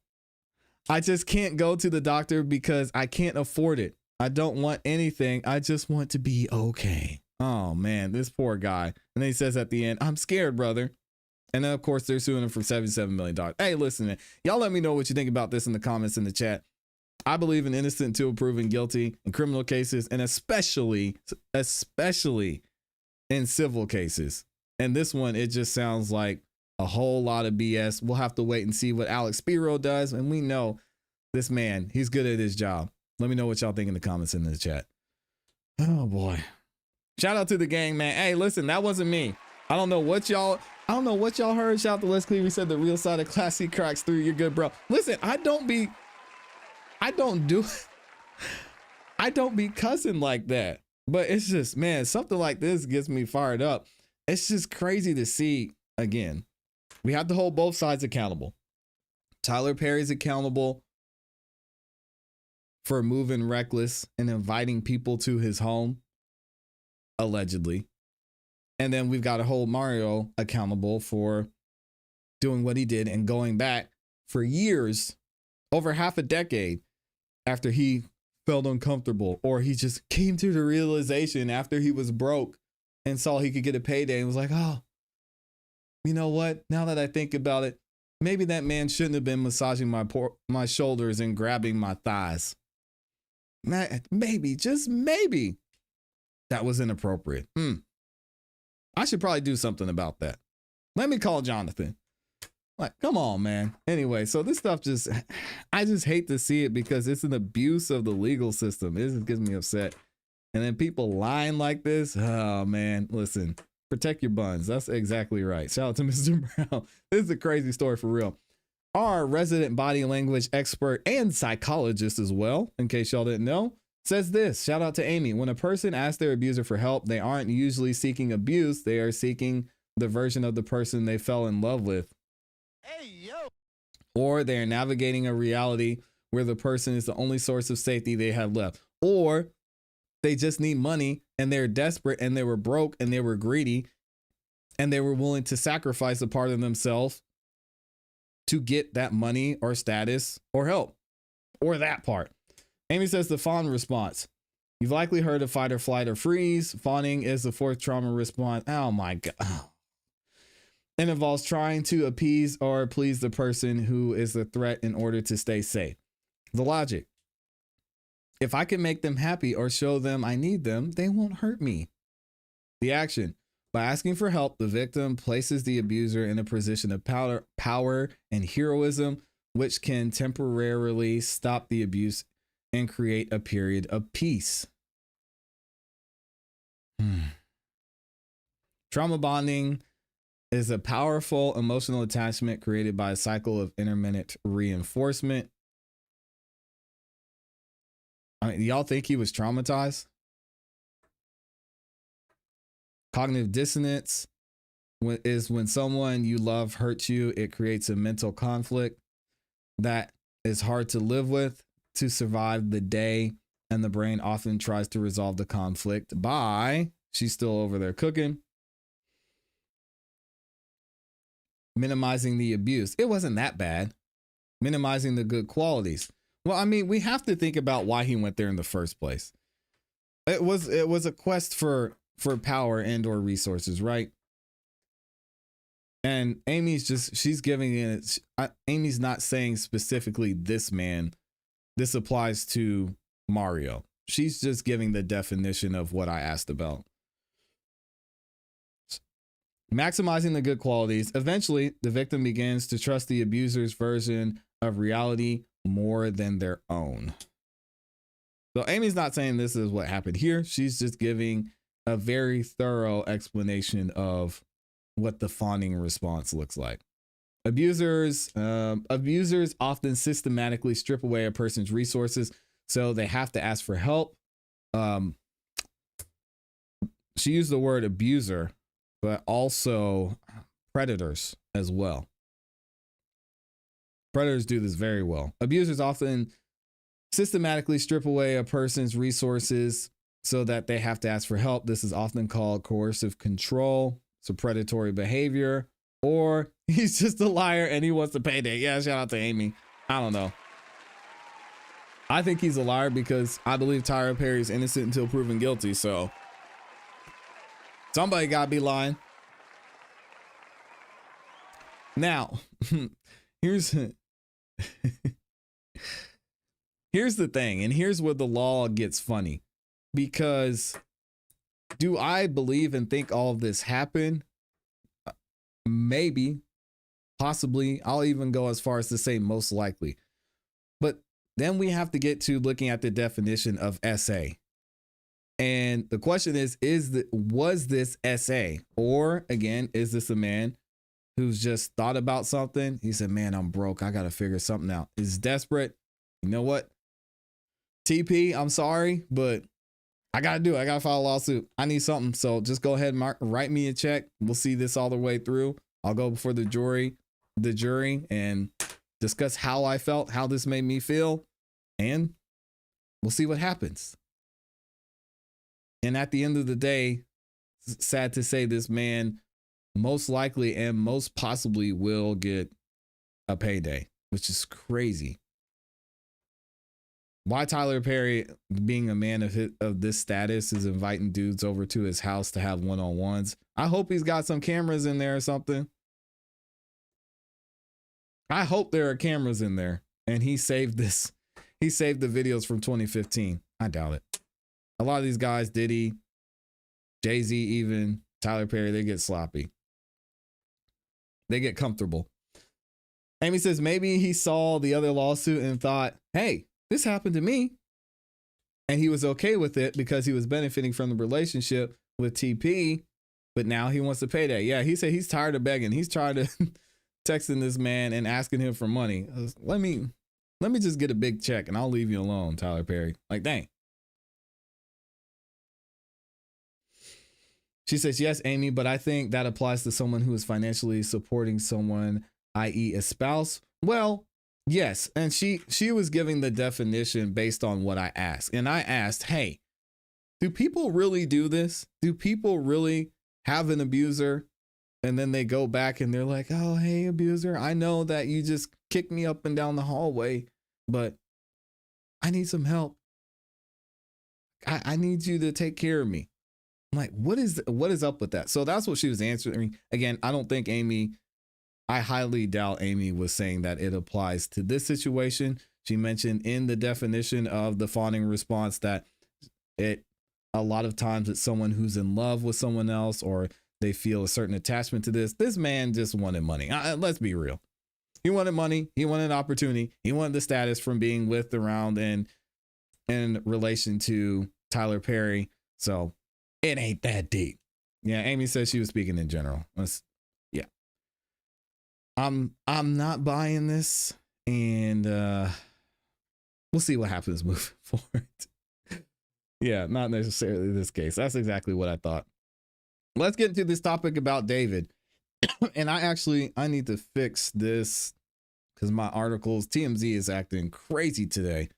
I just can't go to the doctor because I can't afford it. I don't want anything. I just want to be okay. Oh man, this poor guy. And then he says at the end, I'm scared, brother. And then of course they're suing him for $77 million. Hey, listen, man, y'all let me know what you think about this in the comments in the chat. I believe in innocent until proven guilty in criminal cases, and especially in civil cases. And this one, it just sounds like a whole lot of BS. We'll have to wait and see what Alex Spiro does. And we know this man, he's good at his job. Let me know what y'all think in the comments in the chat. Oh boy. Shout out to the gang, man. Hey, listen, that wasn't me. I don't know what y'all heard. Shout out to Les Cleary, said the real side of ClassE cracks through. You're good, bro. Listen, I don't be cussing like that. But it's just, man, something like this gets me fired up. It's just crazy to see. Again, we have to hold both sides accountable. Tyler Perry's accountable for moving reckless and inviting people to his home, allegedly. And then we've got to hold Mario accountable for doing what he did and going back for years, over half a decade, after he felt uncomfortable, or he just came to the realization after he was broke and saw he could get a payday and was like, oh, you know what? Now that I think about it, maybe that man shouldn't have been massaging my shoulders and grabbing my thighs. Maybe, just maybe, that was inappropriate. I should probably do something about that. Let me call Jonathan. Like, come on, man. Anyway, so this stuff I just hate to see it because it's an abuse of the legal system. It just gets me upset. And then people lying like this. Oh, man. Listen, protect your buns. That's exactly right. Shout out to Mr. Brown. This is a crazy story for real. Our resident body language expert and psychologist as well, in case y'all didn't know, says this. Shout out to Amy. When a person asks their abuser for help, they aren't usually seeking abuse. They are seeking the version of the person they fell in love with. Hey, yo. Or they are navigating a reality where the person is the only source of safety they have left. Or they just need money and they're desperate and they were broke and they were greedy and they were willing to sacrifice a part of themselves to get that money or status or help, or that part. Amy says the fawn response. You've likely heard of fight or flight or freeze. Fawning is the fourth trauma response. Oh my God. It involves trying to appease or please the person who is the threat in order to stay safe. The logic. If I can make them happy or show them I need them, they won't hurt me. The action. By asking for help, the victim places the abuser in a position of power and heroism, which can temporarily stop the abuse and create a period of peace. Trauma bonding is a powerful emotional attachment created by a cycle of intermittent reinforcement. I mean, y'all think he was traumatized? Cognitive dissonance is when someone you love hurts you. It creates a mental conflict that is hard to live with to survive the day. And the brain often tries to resolve the conflict by, she's still over there cooking, minimizing the abuse. It wasn't that bad. Minimizing the good qualities. Well, I mean, we have to think about why he went there in the first place. It was a quest for power and or resources, right? And Amy's she's giving it. Amy's not saying specifically this man. This applies to Mario. She's just giving the definition of what I asked about. Maximizing the good qualities. Eventually, the victim begins to trust the abuser's version of reality more than their own. So Amy's not saying this is what happened here. She's just giving a very thorough explanation of what the fawning response looks like. Abusers often systematically strip away a person's resources So they have to ask for help. She used the word abuser, but also predators as well. Predators do this very well. Abusers often systematically strip away a person's resources so that they have to ask for help. This is often called coercive control. It's a predatory behavior, or he's just a liar and he wants to pay that. Yeah, shout out to Amy. I don't know. I think he's a liar because I believe Tyler Perry is innocent until proven guilty. So somebody gotta be lying. Now, here's the thing, and here's where the law gets funny, because do I believe and think all of this happened? Maybe, possibly. I'll even go as far as to say most likely. But then we have to get to looking at the definition of SA. And the question is was this SA? Or again, is this a man who's just thought about something? He said, man, I'm broke. I got to figure something out. He's desperate. You know what? TP, I'm sorry, but I got to do it. I got to file a lawsuit. I need something. So just go ahead and write me a check. We'll see this all the way through. I'll go before the jury and discuss how I felt, how this made me feel, and we'll see what happens. And at the end of the day, sad to say, this man most likely and most possibly will get a payday, which is crazy. Why Tyler Perry, being a man of this status, is inviting dudes over to his house to have one-on-ones. I hope he's got some cameras in there or something. I hope there are cameras in there and he saved this. He saved the videos from 2015. I doubt it. A lot of these guys, Diddy, Jay-Z, even Tyler Perry, they get sloppy. They get comfortable. Amy says maybe he saw the other lawsuit and thought, hey, this happened to me. And he was okay with it because he was benefiting from the relationship with TP, but now he wants to pay that. Yeah, he said he's tired of begging. He's tired of texting this man and asking him for money. Let me just get a big check and I'll leave you alone, Tyler Perry. Like, dang. She says, yes, Amy, but I think that applies to someone who is financially supporting someone, i.e. a spouse. Well, yes. And she was giving the definition based on what I asked. And I asked, hey, do people really do this? Do people really have an abuser? And then they go back and they're like, oh, hey, abuser, I know that you just kicked me up and down the hallway, but I need some help. I need you to take care of me. I'm like, what is up with that? So that's what she was answering. Again, I don't think I highly doubt Amy was saying that it applies to this situation. She mentioned in the definition of the fawning response that a lot of times it's someone who's in love with someone else, or they feel a certain attachment to this. This man just wanted money. Let's be real. He wanted money. He wanted opportunity. He wanted the status from being with, around, and in relation to Tyler Perry. So it ain't that deep. Yeah, Amy says she was speaking in general. Yeah. I'm not buying this, and we'll see what happens moving forward. Yeah, not necessarily this case. That's exactly what I thought. Let's get into this topic about David. And I need to fix this because my articles, TMZ is acting crazy today.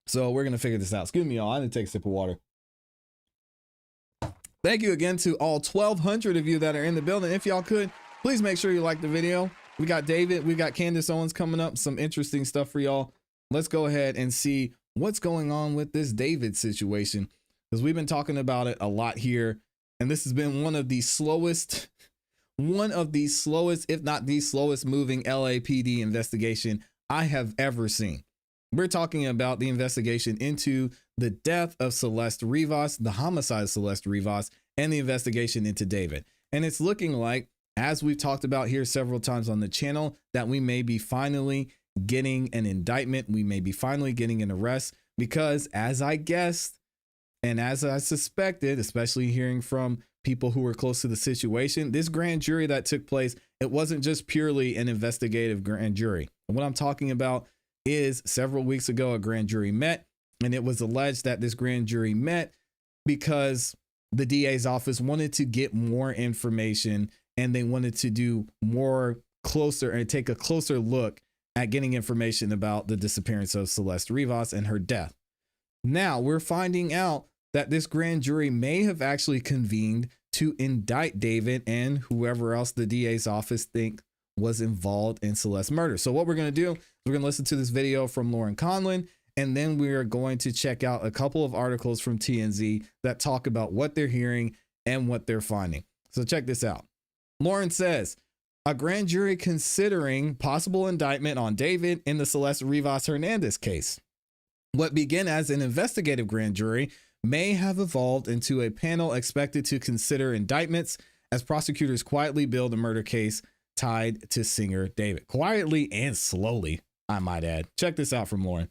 So we're going to figure this out. Excuse me, y'all. I need to take a sip of water. Thank you again to all 1,200 of you that are in the building. If y'all could, please make sure you like the video. We got David, we got Candace Owens coming up, some interesting stuff for y'all. Let's go ahead and see what's going on with this David situation, because we've been talking about it a lot here. And this has been one of the slowest, if not the slowest moving LAPD investigation I have ever seen. We're talking about the investigation into the death of Celeste Rivas, the homicide of Celeste Rivas, and the investigation into David. And it's looking like, as we've talked about here several times on the channel, that we may be finally getting an indictment. We may be finally getting an arrest, because as I guessed, and as I suspected, especially hearing from people who were close to the situation, this grand jury that took place, it wasn't just purely an investigative grand jury. And what I'm talking about is several weeks ago, a grand jury met, and it was alleged that this grand jury met because the DA's office wanted to get more information and they wanted to do more closer and take a closer look at getting information about the disappearance of Celeste Rivas and her death. Now we're finding out that this grand jury may have actually convened to indict David and whoever else the DA's office think was involved in Celeste's murder. So what we're going to do is we're going to listen to this video from Lauren Conlon, and then we're going to check out a couple of articles from TMZ that talk about what they're hearing and what they're finding. So check this out. Lauren says, a grand jury considering possible indictment on David in the Celeste Rivas Hernandez case. What began as an investigative grand jury may have evolved into a panel expected to consider indictments as prosecutors quietly build a murder case tied to singer David. Quietly and slowly, I might add. Check this out from Lauren.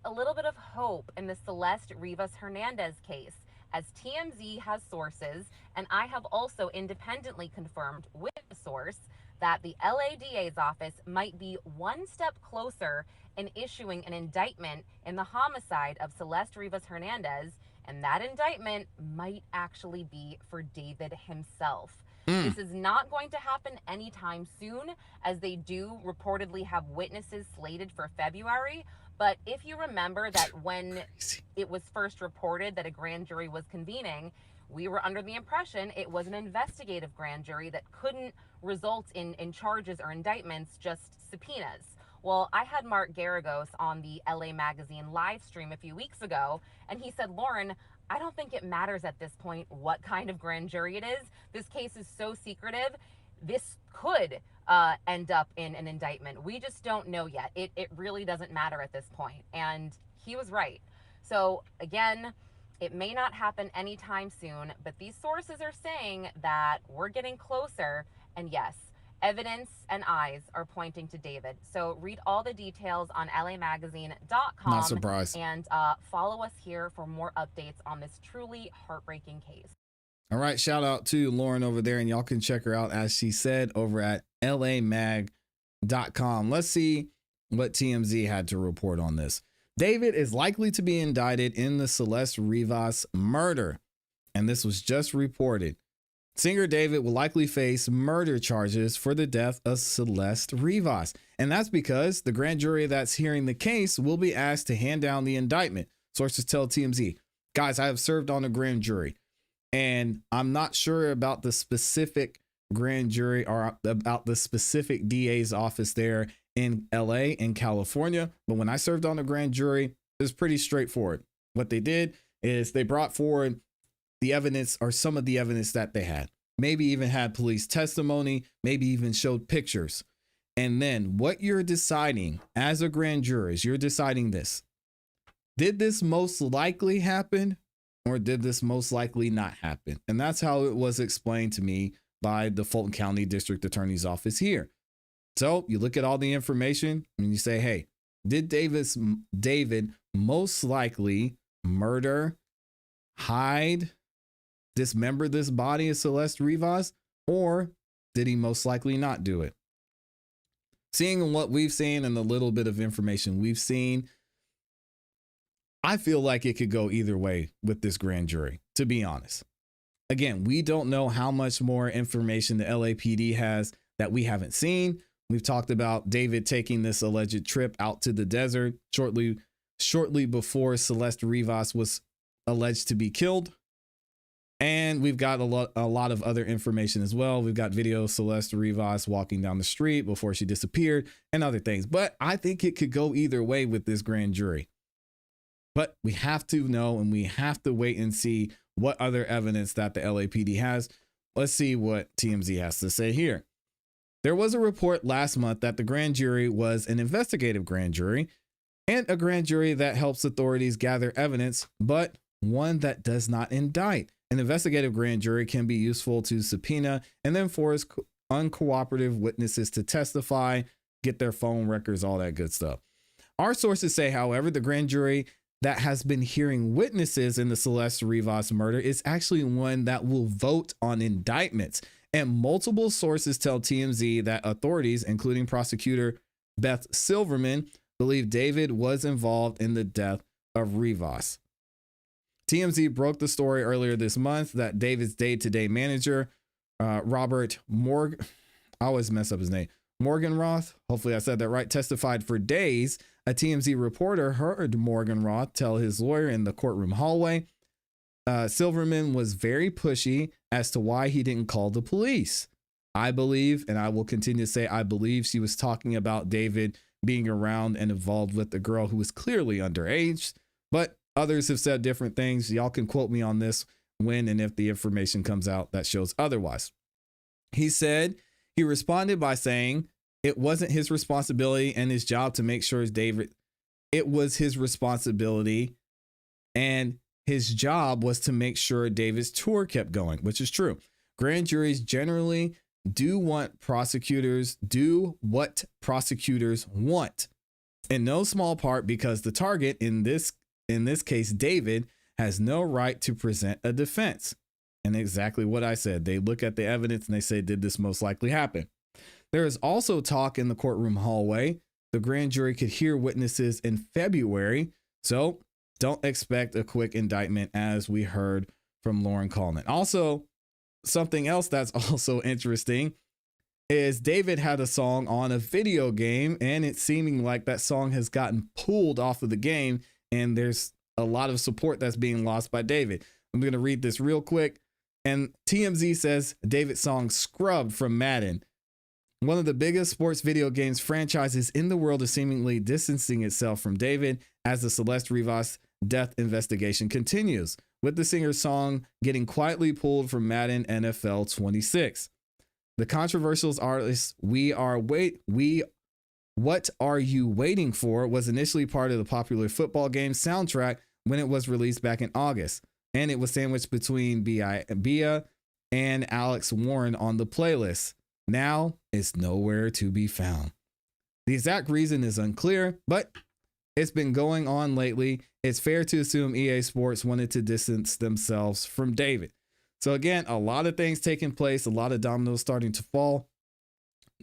A little bit of hope in the Celeste Rivas Hernandez case, as TMZ has sources, and I have also independently confirmed with the source that the LADA's office might be one step closer in issuing an indictment in the homicide of Celeste Rivas Hernandez, and that indictment might actually be for David himself. This is not going to happen anytime soon, as they do reportedly have witnesses slated for February. But if you remember that when it was first reported that a grand jury was convening, we were under the impression it was an investigative grand jury that couldn't result in charges or indictments, just subpoenas. Well, I had Mark Garagos on the LA Magazine live stream a few weeks ago, and he said, Lauren, I don't think it matters at this point what kind of grand jury it is. This case is so secretive. This could end up in an indictment. We just don't know yet. It really doesn't matter at this point. And he was right. So again, it may not happen anytime soon, but these sources are saying that we're getting closer. And yes, evidence and eyes are pointing to David. So read all the details on lamagazine.com. Not surprised. And follow us here for more updates on this truly heartbreaking case. All right. Shout out to Lauren over there, and y'all can check her out, as she said, over at lamag.com. Let's see what TMZ had to report on this. David is likely to be indicted in the Celeste Rivas murder, and this was just reported. Singer David will likely face murder charges for the death of Celeste Rivas. And that's because the grand jury that's hearing the case will be asked to hand down the indictment. Sources tell TMZ, guys, I have served on a grand jury, and I'm not sure about the specific grand jury or about the specific DA's office there in LA in California. But when I served on a grand jury, it was pretty straightforward. What they did is they brought forward the evidence, or some of the evidence that they had, maybe even had police testimony, maybe even showed pictures. And then what you're deciding as a grand jury is you're deciding this. Did this most likely happen, or did this most likely not happen? And that's how it was explained to me by the Fulton County District Attorney's Office here. So you look at all the information and you say, hey, did David most likely murder, hide, dismember this body of Celeste Rivas, or did he most likely not do it? Seeing what we've seen and the little bit of information we've seen, I feel like it could go either way with this grand jury, to be honest. Again, we don't know how much more information the LAPD has that we haven't seen. We've talked about David taking this alleged trip out to the desert shortly before Celeste Rivas was alleged to be killed. And we've got a lot of other information as well. We've got video of Celeste Rivas walking down the street before she disappeared and other things. But I think it could go either way with this grand jury. But we have to know, and we have to wait and see what other evidence that the LAPD has. Let's see what TMZ has to say here. There was a report last month that the grand jury was an investigative grand jury and a grand jury that helps authorities gather evidence, but one that does not indict. An investigative grand jury can be useful to subpoena and then force uncooperative witnesses to testify, get their phone records, all that good stuff. Our sources say, however, the grand jury that has been hearing witnesses in the Celeste Rivas murder is actually one that will vote on indictments. And multiple sources tell TMZ that authorities, including prosecutor Beth Silverman, believe David was involved in the death of Rivas. TMZ broke the story earlier this month that David's day-to-day manager, Robert Morgan, I always mess up his name, Morgenroth, hopefully I said that right, testified for days. A TMZ reporter heard Morgenroth tell his lawyer in the courtroom hallway Silverman was very pushy as to why he didn't call the police. I believe, and I will continue to say I believe, she was talking about David being around and involved with the girl who was clearly underage, but others have said different things. Y'all can quote me on this when and if the information comes out that shows otherwise. He said he responded by saying it wasn't his responsibility and his job to make sure it was his responsibility and his job was to make sure David's tour kept going, which is true. Grand juries generally do what prosecutors want, in no small part because the target, in this case, David, has no right to present a defense. And exactly what I said. They look at the evidence and they say, did this most likely happen? There is also talk in the courtroom hallway. The grand jury could hear witnesses in February, so don't expect a quick indictment, as we heard from Lauren Coleman. Also, something else that's also interesting is David had a song on a video game, and it's seeming like that song has gotten pulled off of the game, and there's a lot of support that's being lost by David. I'm going to read this real quick. And TMZ says David's song Scrubbed from Madden, one of the biggest sports video games franchises in the world, is seemingly distancing itself from David as the Celeste Rivas death investigation continues, with the singer's song getting quietly pulled from Madden NFL 26. The controversial artist What Are You Waiting For was initially part of the popular football game soundtrack when it was released back in August, and it was sandwiched between Bia and Alex Warren on the playlist. Now it's nowhere to be found. The exact reason is unclear, but it's been going on lately. It's fair to assume EA Sports wanted to distance themselves from David. So again, a lot of things taking place, a lot of dominoes starting to fall.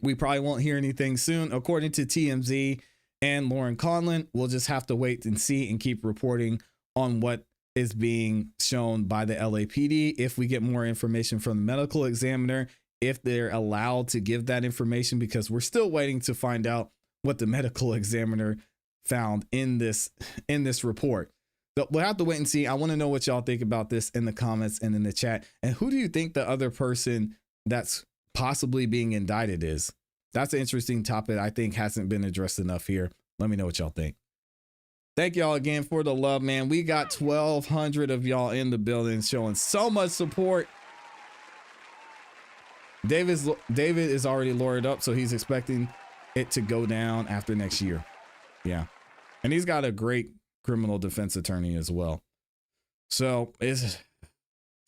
We probably won't hear anything soon. According to TMZ and Lauren Conlon, we'll just have to wait and see and keep reporting on what is being shown by the LAPD. If we get more information from the medical examiner, if they're allowed to give that information, because we're still waiting to find out what the medical examiner found in this report. So we'll have to wait and see. I want to know what y'all think about this in the comments and in the chat. And who do you think the other person that's possibly being indicted is? That's an interesting topic I think hasn't been addressed enough here. Let me know what y'all think. Thank y'all again for the love, man. We got 1,200 of y'all in the building showing so much support. David is already lawyered up, so he's expecting it to go down after next year. Yeah. And he's got a great criminal defense attorney as well. So it's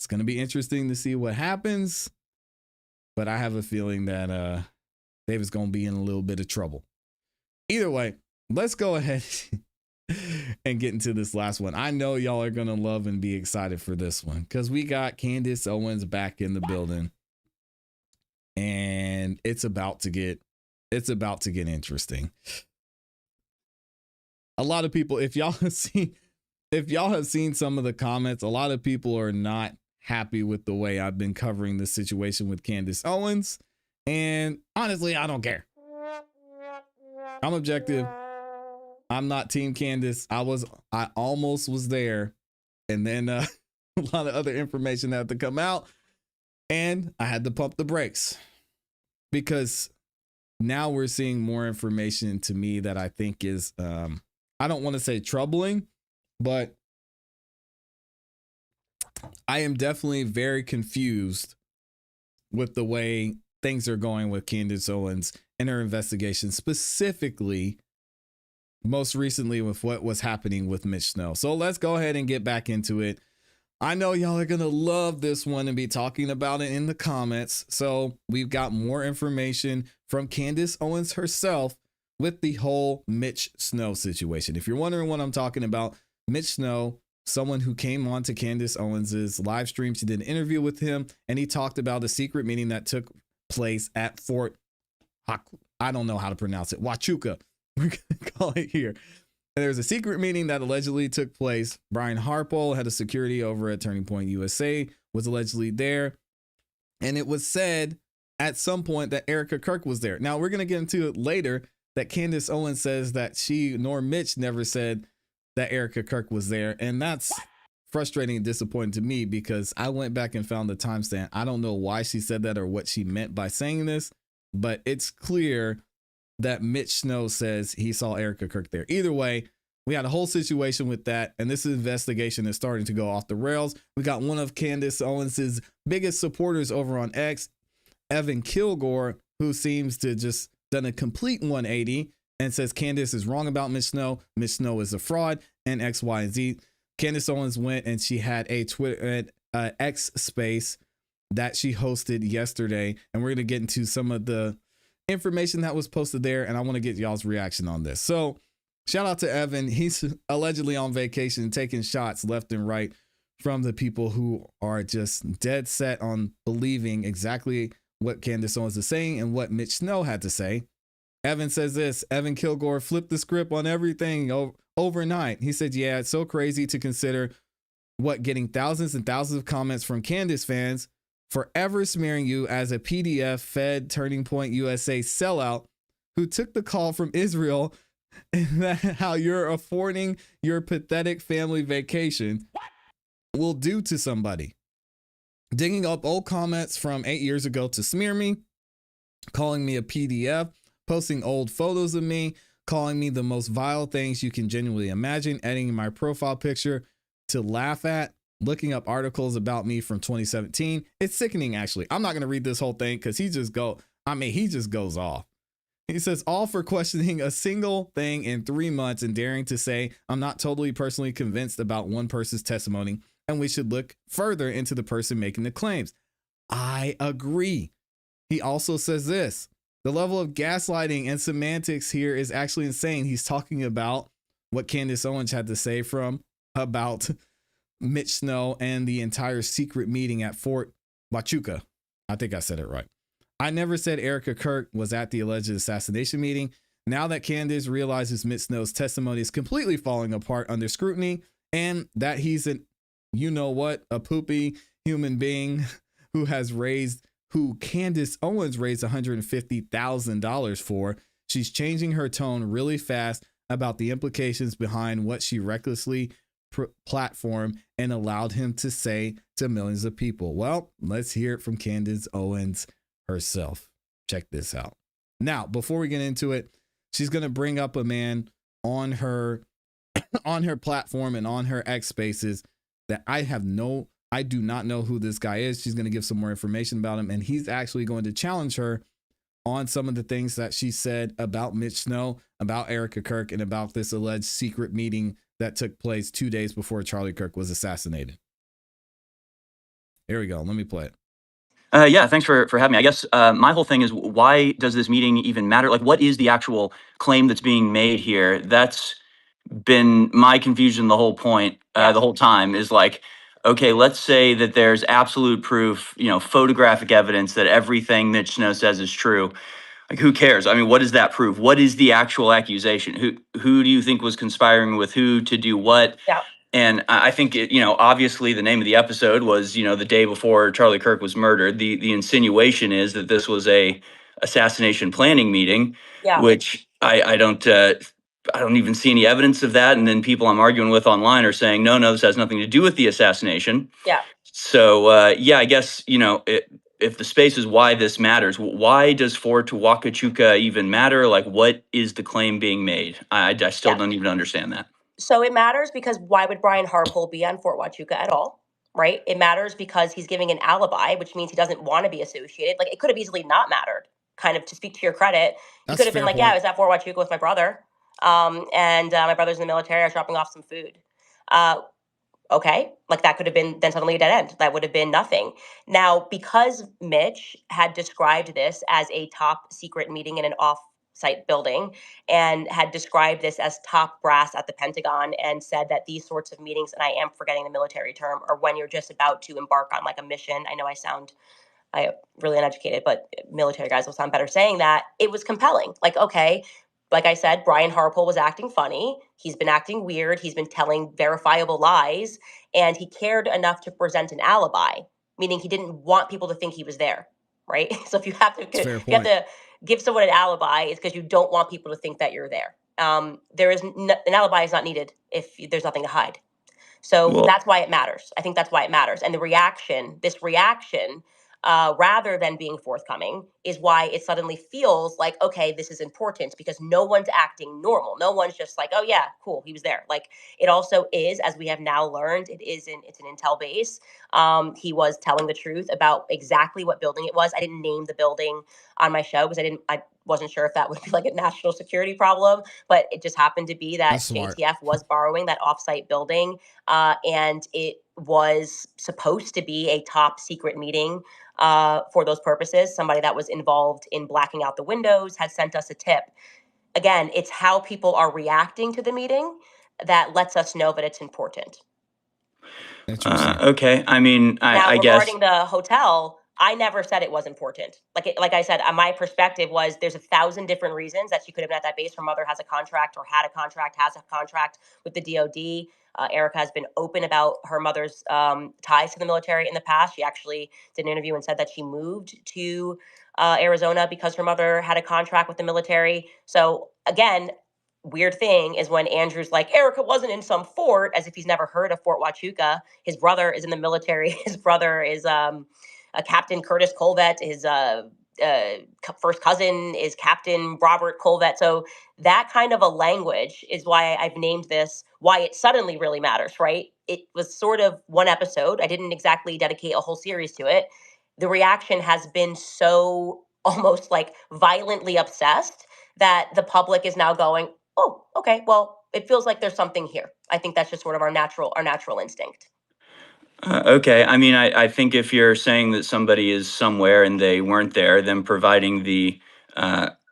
going to be interesting to see what happens. But I have a feeling that David's going to be in a little bit of trouble. Either way, let's go ahead and get into this last one. I know y'all are going to love and be excited for this one because we got Candace Owens back in the building. And it's about to get interesting. A lot of people, if y'all have seen some of the comments, a lot of people are not happy with the way I've been covering this situation with Candace Owens. And honestly, I don't care. I'm objective. I'm not Team Candace. I almost was there. And then a lot of other information had to come out. And I had to pump the brakes because now we're seeing more information to me that I think is, I don't want to say troubling, but I am definitely very confused with the way things are going with Candace Owens and her investigation, specifically most recently with what was happening with Mitch Snow. So let's go ahead and get back into it. I know y'all are going to love this one and be talking about it in the comments. So we've got more information from Candace Owens herself with the whole Mitch Snow situation. If you're wondering what I'm talking about, Mitch Snow, someone who came on to Candace Owens's live stream, she did an interview with him and he talked about a secret meeting that took place at Fort, I don't know how to pronounce it, Huachuca We're gonna call it here. And there was a secret meeting that allegedly took place. Brian Harpole, head of security over at Turning Point USA, was allegedly there. And it was said at some point that Erika Kirk was there. Now, we're going to get into it later that Candace Owens says that she nor Mitch never said that Erika Kirk was there. And that's frustrating and disappointing to me because I went back and found the timestamp. I don't know why she said that or what she meant by saying this, but it's clear that Mitch Snow says he saw Erika Kirk there. Either way, we had a whole situation with that, and this investigation is starting to go off the rails. We got one of Candace Owens's biggest supporters over on X, Evan Kilgore, who seems to just done a complete 180 and says Candace is wrong about Mitch Snow. Mitch Snow is a fraud and X, Y, and Z. Candace Owens went and she had a Twitter X space that she hosted yesterday, and we're going to get into some of the information that was posted there, and I want to get y'all's reaction on this. So shout out to Evan. He's allegedly on vacation, taking shots left and right from the people who are just dead set on believing exactly what Candace Owens is saying and what Mitch Snow had to say. Evan says this: Evan Kilgore flipped the script on everything overnight. He said, yeah, it's so crazy to consider what getting thousands and thousands of comments from Candace fans forever smearing you as a PDF fed Turning Point USA sellout who took the call from Israel, and that how you're affording your pathetic family vacation will do to somebody. Digging up old comments from 8 years ago to smear me, calling me a PDF, posting old photos of me, calling me the most vile things you can genuinely imagine, editing my profile picture to laugh at, looking up articles about me from 2017. It's sickening, actually. I'm not going to read this whole thing because he just goes off. He says, all for questioning a single thing in 3 months and daring to say I'm not totally personally convinced about one person's testimony and we should look further into the person making the claims. I agree. He also says this: the level of gaslighting and semantics here is actually insane. He's talking about what Candace Owens had to say about Mitch Snow and the entire secret meeting at Fort Huachuca. I think I said it right. I never said Erika Kirk was at the alleged assassination meeting. Now that Candace realizes Mitch Snow's testimony is completely falling apart under scrutiny and that he's a poopy human being who Candace Owens raised $150,000 for, she's changing her tone really fast about the implications behind what she recklessly platform and allowed him to say to millions of people. Well, let's hear it from Candace Owens herself. Check this out. Now, before we get into it, she's going to bring up a man on her platform and on her X spaces that I do not know who this guy is. She's going to give some more information about him, and he's actually going to challenge her on some of the things that she said about Mitch Snow, about Erika Kirk, and about this alleged secret meeting that took place 2 days before Charlie Kirk was assassinated. Here we go. Let me play it. Yeah, thanks for having me. I guess my whole thing is, why does this meeting even matter? Like, what is the actual claim that's being made here? That's been my confusion the whole point, the whole time, is like, okay, let's say that there's absolute proof, photographic evidence that everything that Snow says is true. Like, who cares? I mean, what does that prove? What is the actual accusation? Who do you think was conspiring with who to do what? Yeah. And I think obviously the name of the episode was, the day before Charlie Kirk was murdered. The insinuation is that this was a assassination planning meeting, which I don't even see any evidence of that. And then people I'm arguing with online are saying, no, this has nothing to do with the assassination. Yeah. So, I guess, if the space is why this matters, why does Fort Huachuca even matter? Like, what is the claim being made? I still don't even understand that. So it matters because why would Brian Harpole be on Fort Huachuca at all? Right? It matters because he's giving an alibi, which means he doesn't want to be associated. Like, it could have easily not mattered. Kind of, to speak to your credit, you could have been like, yeah, I was at Fort Huachuca with my brother. And my brother's in the military. I was dropping off some food. Okay, like that could have been then suddenly a dead end. That would have been nothing. Now, because Mitch had described this as a top secret meeting in an off-site building and had described this as top brass at the Pentagon and said that these sorts of meetings, and I am forgetting the military term, are when you're just about to embark on like a mission. I know I really uneducated, but military guys will sound better saying that. It was compelling. Like, okay, Like I said, Brian Harpole was acting funny. He's been acting weird. He's been telling verifiable lies, and he cared enough to present an alibi, meaning he didn't want people to think he was there, right? So if you have to, give someone an alibi, it's because you don't want people to think that you're there. An alibi is not needed if there's nothing to hide. So that's why it matters. I think that's why it matters. And this reaction, rather than being forthcoming, is why it suddenly feels like, okay, this is important, because no one's acting normal. No one's just like, oh yeah, cool, he was there. Like, it also is, as we have now learned, it's an intel base. He was telling the truth about exactly what building it was. I didn't name the building on my show because I wasn't sure if that would be like a national security problem, but it just happened to be that JTF was borrowing that offsite building, and it was supposed to be a top secret meeting for those purposes. Somebody that was involved in blacking out the windows had sent us a tip. Again, it's how people are reacting to the meeting that lets us know that it's important. Okay. I mean, I guess. Regarding the hotel, I never said it was important. Like I said, my perspective was there's 1,000 different reasons that she could have been at that base. Her mother has a contract, or had a contract, has a contract with the DOD. Erika has been open about her mother's ties to the military in the past. She actually did an interview and said that she moved to Arizona because her mother had a contract with the military. So again, weird thing is when Andrew's like, Erika wasn't in some fort, as if he's never heard of Fort Huachuca. His brother is in the military. His brother is Captain Curtis Colvett. His first cousin is Captain Robert Colvett. So that kind of a language is why I've named this, why it suddenly really matters, right? It was sort of one episode. I didn't exactly dedicate a whole series to it. The reaction has been so almost like violently obsessed that the public is now going, oh, okay, well, it feels like there's something here. I think that's just sort of our natural instinct. Okay. I mean, I think if you're saying that somebody is somewhere and they weren't there, then providing the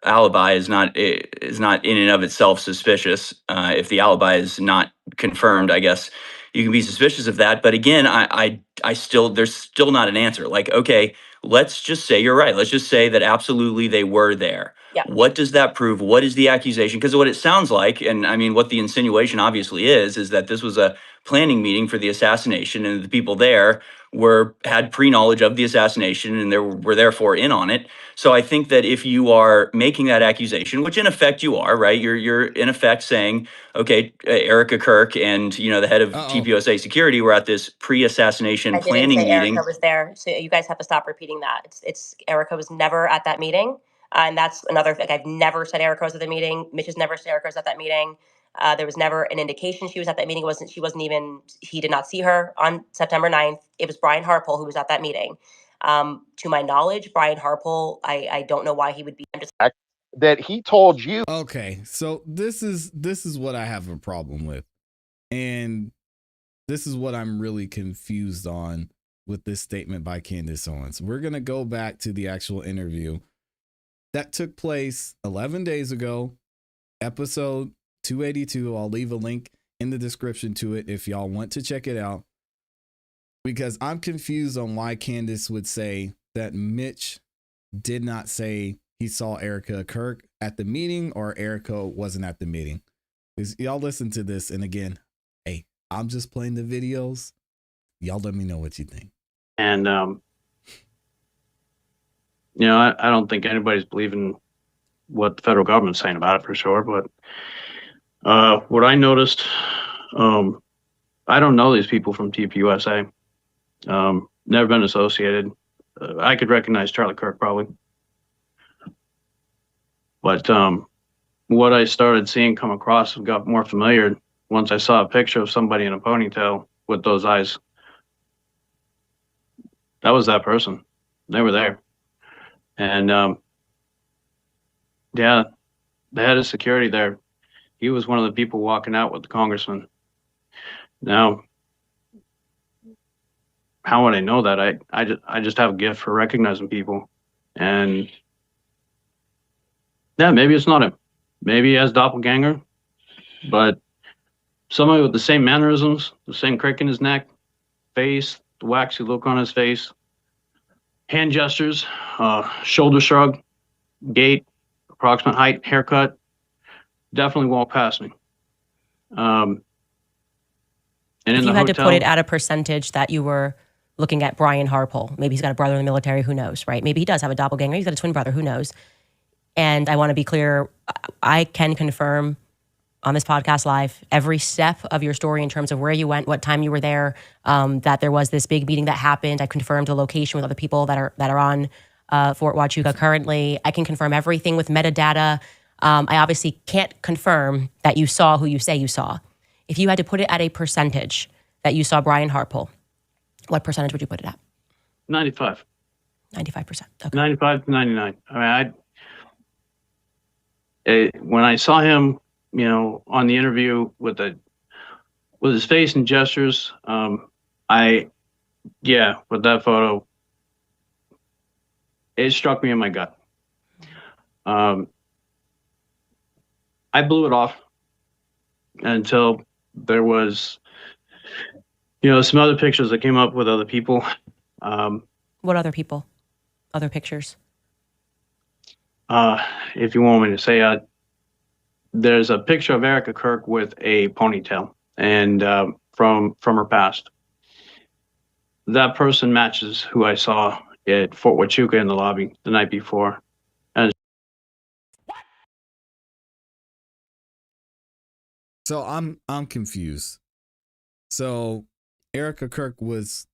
alibi is not in and of itself suspicious. If the alibi is not confirmed, I guess you can be suspicious of that. But again, I still, there's still not an answer. Like, okay, let's just say you're right. Let's just say that absolutely they were there. Yeah. What does that prove? What is the accusation? Because what it sounds like, and I mean, what the insinuation obviously is that this was a planning meeting for the assassination, and the people there had pre-knowledge of the assassination and were therefore in on it. So I think that if you are making that accusation, which in effect you are, right? You're in effect saying, okay, Erika Kirk and the head of TPUSA security were at this pre-assassination planning meeting. Erika was there, so you guys have to stop repeating that. It's Erika was never at that meeting, and that's another thing. I've never said Erika was at the meeting. Mitch has never said Erika was at that meeting. There was never an indication she was at that meeting. He did not see her on September 9th. It was Brian Harpole who was at that meeting. To my knowledge, Brian Harpole, I don't know why he would be. That he told you. Okay, so this is what I have a problem with. And this is what I'm really confused on with this statement by Candace Owens. We're going to go back to the actual interview that took place 11 days ago, episode 282. I'll leave a link in the description to it if y'all want to check it out, because I'm confused on why Candace would say that Mitch did not say he saw Erika Kirk at the meeting or Erika wasn't at the meeting. Because y'all listen to this, and again, hey, I'm just playing the videos. Y'all let me know what you think. And I don't think anybody's believing what the federal government's saying about it for sure, but what I noticed, I don't know these people from TPUSA. Never been associated. I could recognize Charlie Kirk probably. But what I started seeing come across and got more familiar once I saw a picture of somebody in a ponytail with those eyes. That was that person. They were there. And yeah, the head of security there, he was one of the people walking out with the congressman. Now, how would I know that? I just have a gift for recognizing people. And yeah, maybe it's not him. Maybe he has doppelganger, but somebody with the same mannerisms, the same crick in his neck, face, the waxy look on his face, hand gestures, shoulder shrug, gait, approximate height, haircut. definitely walked past me. And if in you the had hotel, to put it at a percentage that you were looking at Brian Harpole, maybe he's got a brother in the military, who knows, right? Maybe he does have a doppelganger, he's got a twin brother, who knows? And I want to be clear, I can confirm on this podcast live every step of your story in terms of where you went, what time you were there, that there was this big meeting that happened. I confirmed the location with other people that are on Fort Huachuca currently. I can confirm everything with metadata. I obviously can't confirm that you saw who you say you saw. If you had to put it at a percentage that you saw Brian Harpole, what percentage would you put it at? 95. 95%. Okay. 95 to 99. I mean, when I saw him, you know, on the interview with his face and gestures, with that photo, it struck me in my gut. I blew it off until there was, you know, some other pictures that came up with other people. What other people? Other pictures? If you want me to say, there's a picture of Erika Kirk with a ponytail, and from her past. That person matches who I saw at Fort Huachuca in the lobby the night before. And So I'm confused. So Erika Kirk was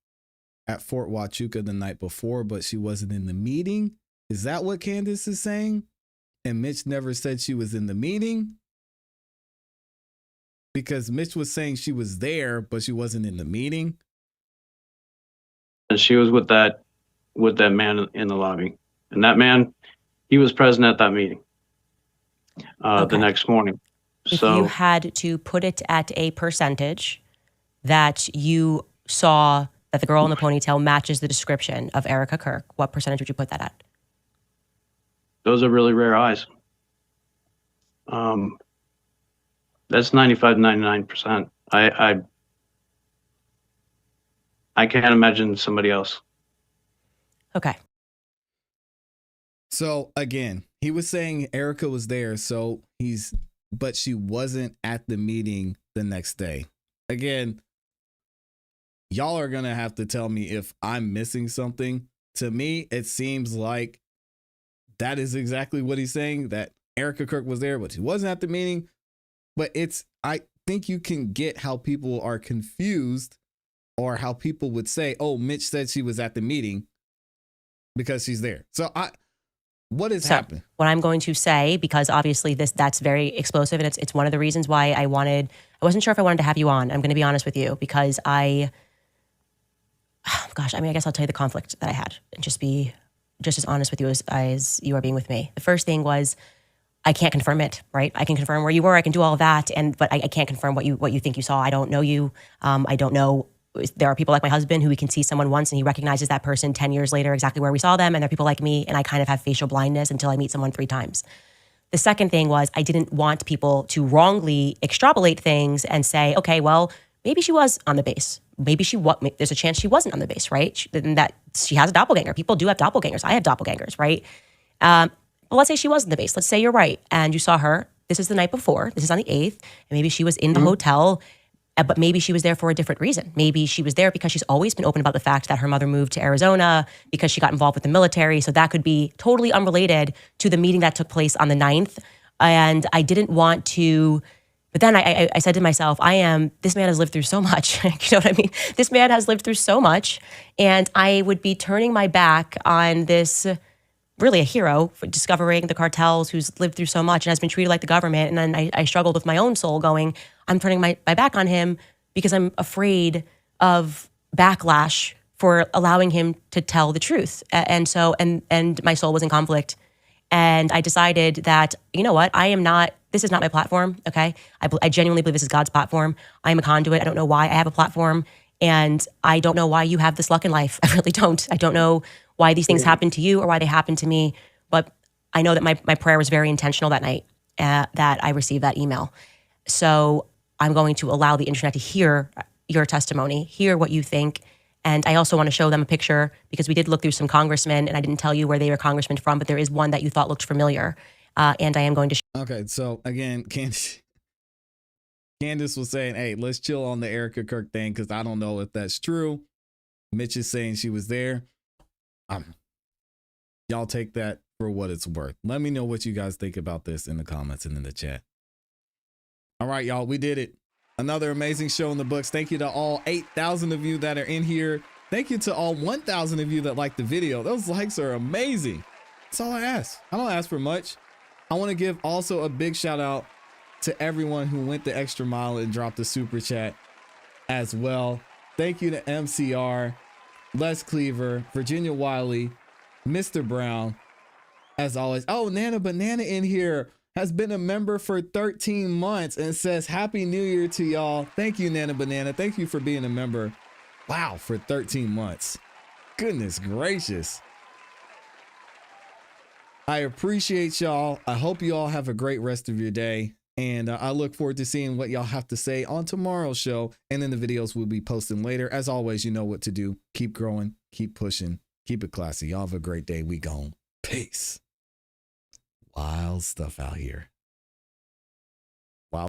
at Fort Huachuca the night before, but she wasn't in the meeting. Is that what Candace is saying? And Mitch never said she was in the meeting? Because Mitch was saying she was there, but she wasn't in the meeting. she was with that man in the lobby. And that man, he was present at that meeting the next morning. If you had to put it at a percentage that you saw that the girl in the ponytail matches the description of Erika Kirk, what percentage would you put that at? Those are really rare eyes. That's 95 to 99%. I can't imagine somebody else. Okay. So again, he was saying Erika was there, but she wasn't at the meeting the next day. Again, y'all are going to have to tell me if I'm missing something. To me, it seems like that is exactly what he's saying, that Erika Kirk was there, but she wasn't at the meeting. But I think you can get how people are confused, or how people would say, oh, Mitch said she was at the meeting because she's there. So what has happened? What I'm going to say, because obviously that's very explosive, and it's one of the reasons why I wasn't sure if I wanted to have you on. I'm going to be honest with you, because I guess I'll tell you the conflict that I had and just be just as honest with you as you are being with me. The first thing was, I can't confirm it, right? I can confirm where you were. I can do all of that. But I can't confirm what you think you saw. I don't know you. I don't know. There are people like my husband who we can see someone once and he recognizes that person 10 years later exactly where we saw them. And there are people like me, and I kind of have facial blindness until I meet someone 3 times. The second thing was, I didn't want people to wrongly extrapolate things and say, okay, well, maybe she was on the base. Maybe there's a chance she wasn't on the base, right? That she has a doppelganger. People do have doppelgangers. I have doppelgangers, right? Well, let's say she was in the base. Let's say you're right, and you saw her. This is the night before. This is on the 8th. And maybe she was in the hotel, but maybe she was there for a different reason. Maybe she was there because she's always been open about the fact that her mother moved to Arizona because she got involved with the military. So that could be totally unrelated to the meeting that took place on the 9th. And I didn't want to, but then I said to myself, this man has lived through so much. You know what I mean? This man has lived through so much. And I would be turning my back on this, really a hero for discovering the cartels, who's lived through so much and has been treated like the government. And then I struggled with my own soul going, I'm turning my back on him because I'm afraid of backlash for allowing him to tell the truth. And my soul was in conflict. And I decided that, you know what, this is not my platform, okay? I genuinely believe this is God's platform. I'm a conduit. I don't know why I have a platform. And I don't know why you have this luck in life. I really don't. I don't know why these things happen to you or why they happen to me. But I know that my prayer was very intentional that night, that I received that email. So I'm going to allow the internet to hear your testimony, hear what you think. And I also want to show them a picture, because we did look through some congressmen, and I didn't tell you where they were congressmen from, but there is one that you thought looked familiar. And I am going to Okay, so again, Candace was saying, hey, let's chill on the Erika Kirk thing because I don't know if that's true. Mitch is saying she was there. Y'all take that for what it's worth. Let me know what you guys think about this in the comments and in the chat. All right, y'all, we did it. Another amazing show in the books. Thank you to all 8,000 of you that are in here. Thank you to all 1,000 of you that liked the video. Those likes are amazing. That's all I ask. I don't ask for much. I want to give also a big shout out to everyone who went the extra mile and dropped a super chat as well. Thank you to MCR, Les Cleaver, Virginia Wiley, Mr. Brown, as always. Oh, Nana Banana in here has been a member for 13 months and says Happy New Year to y'all. Thank you, Nana Banana. Thank you for being a member. Wow, for 13 months. Goodness gracious. I appreciate y'all. I hope you all have a great rest of your day. And I look forward to seeing what y'all have to say on tomorrow's show. And then the videos we'll be posting later. As always, you know what to do. Keep growing, keep pushing, keep it classy. Y'all have a great day. We gone. Peace. Wild stuff out here.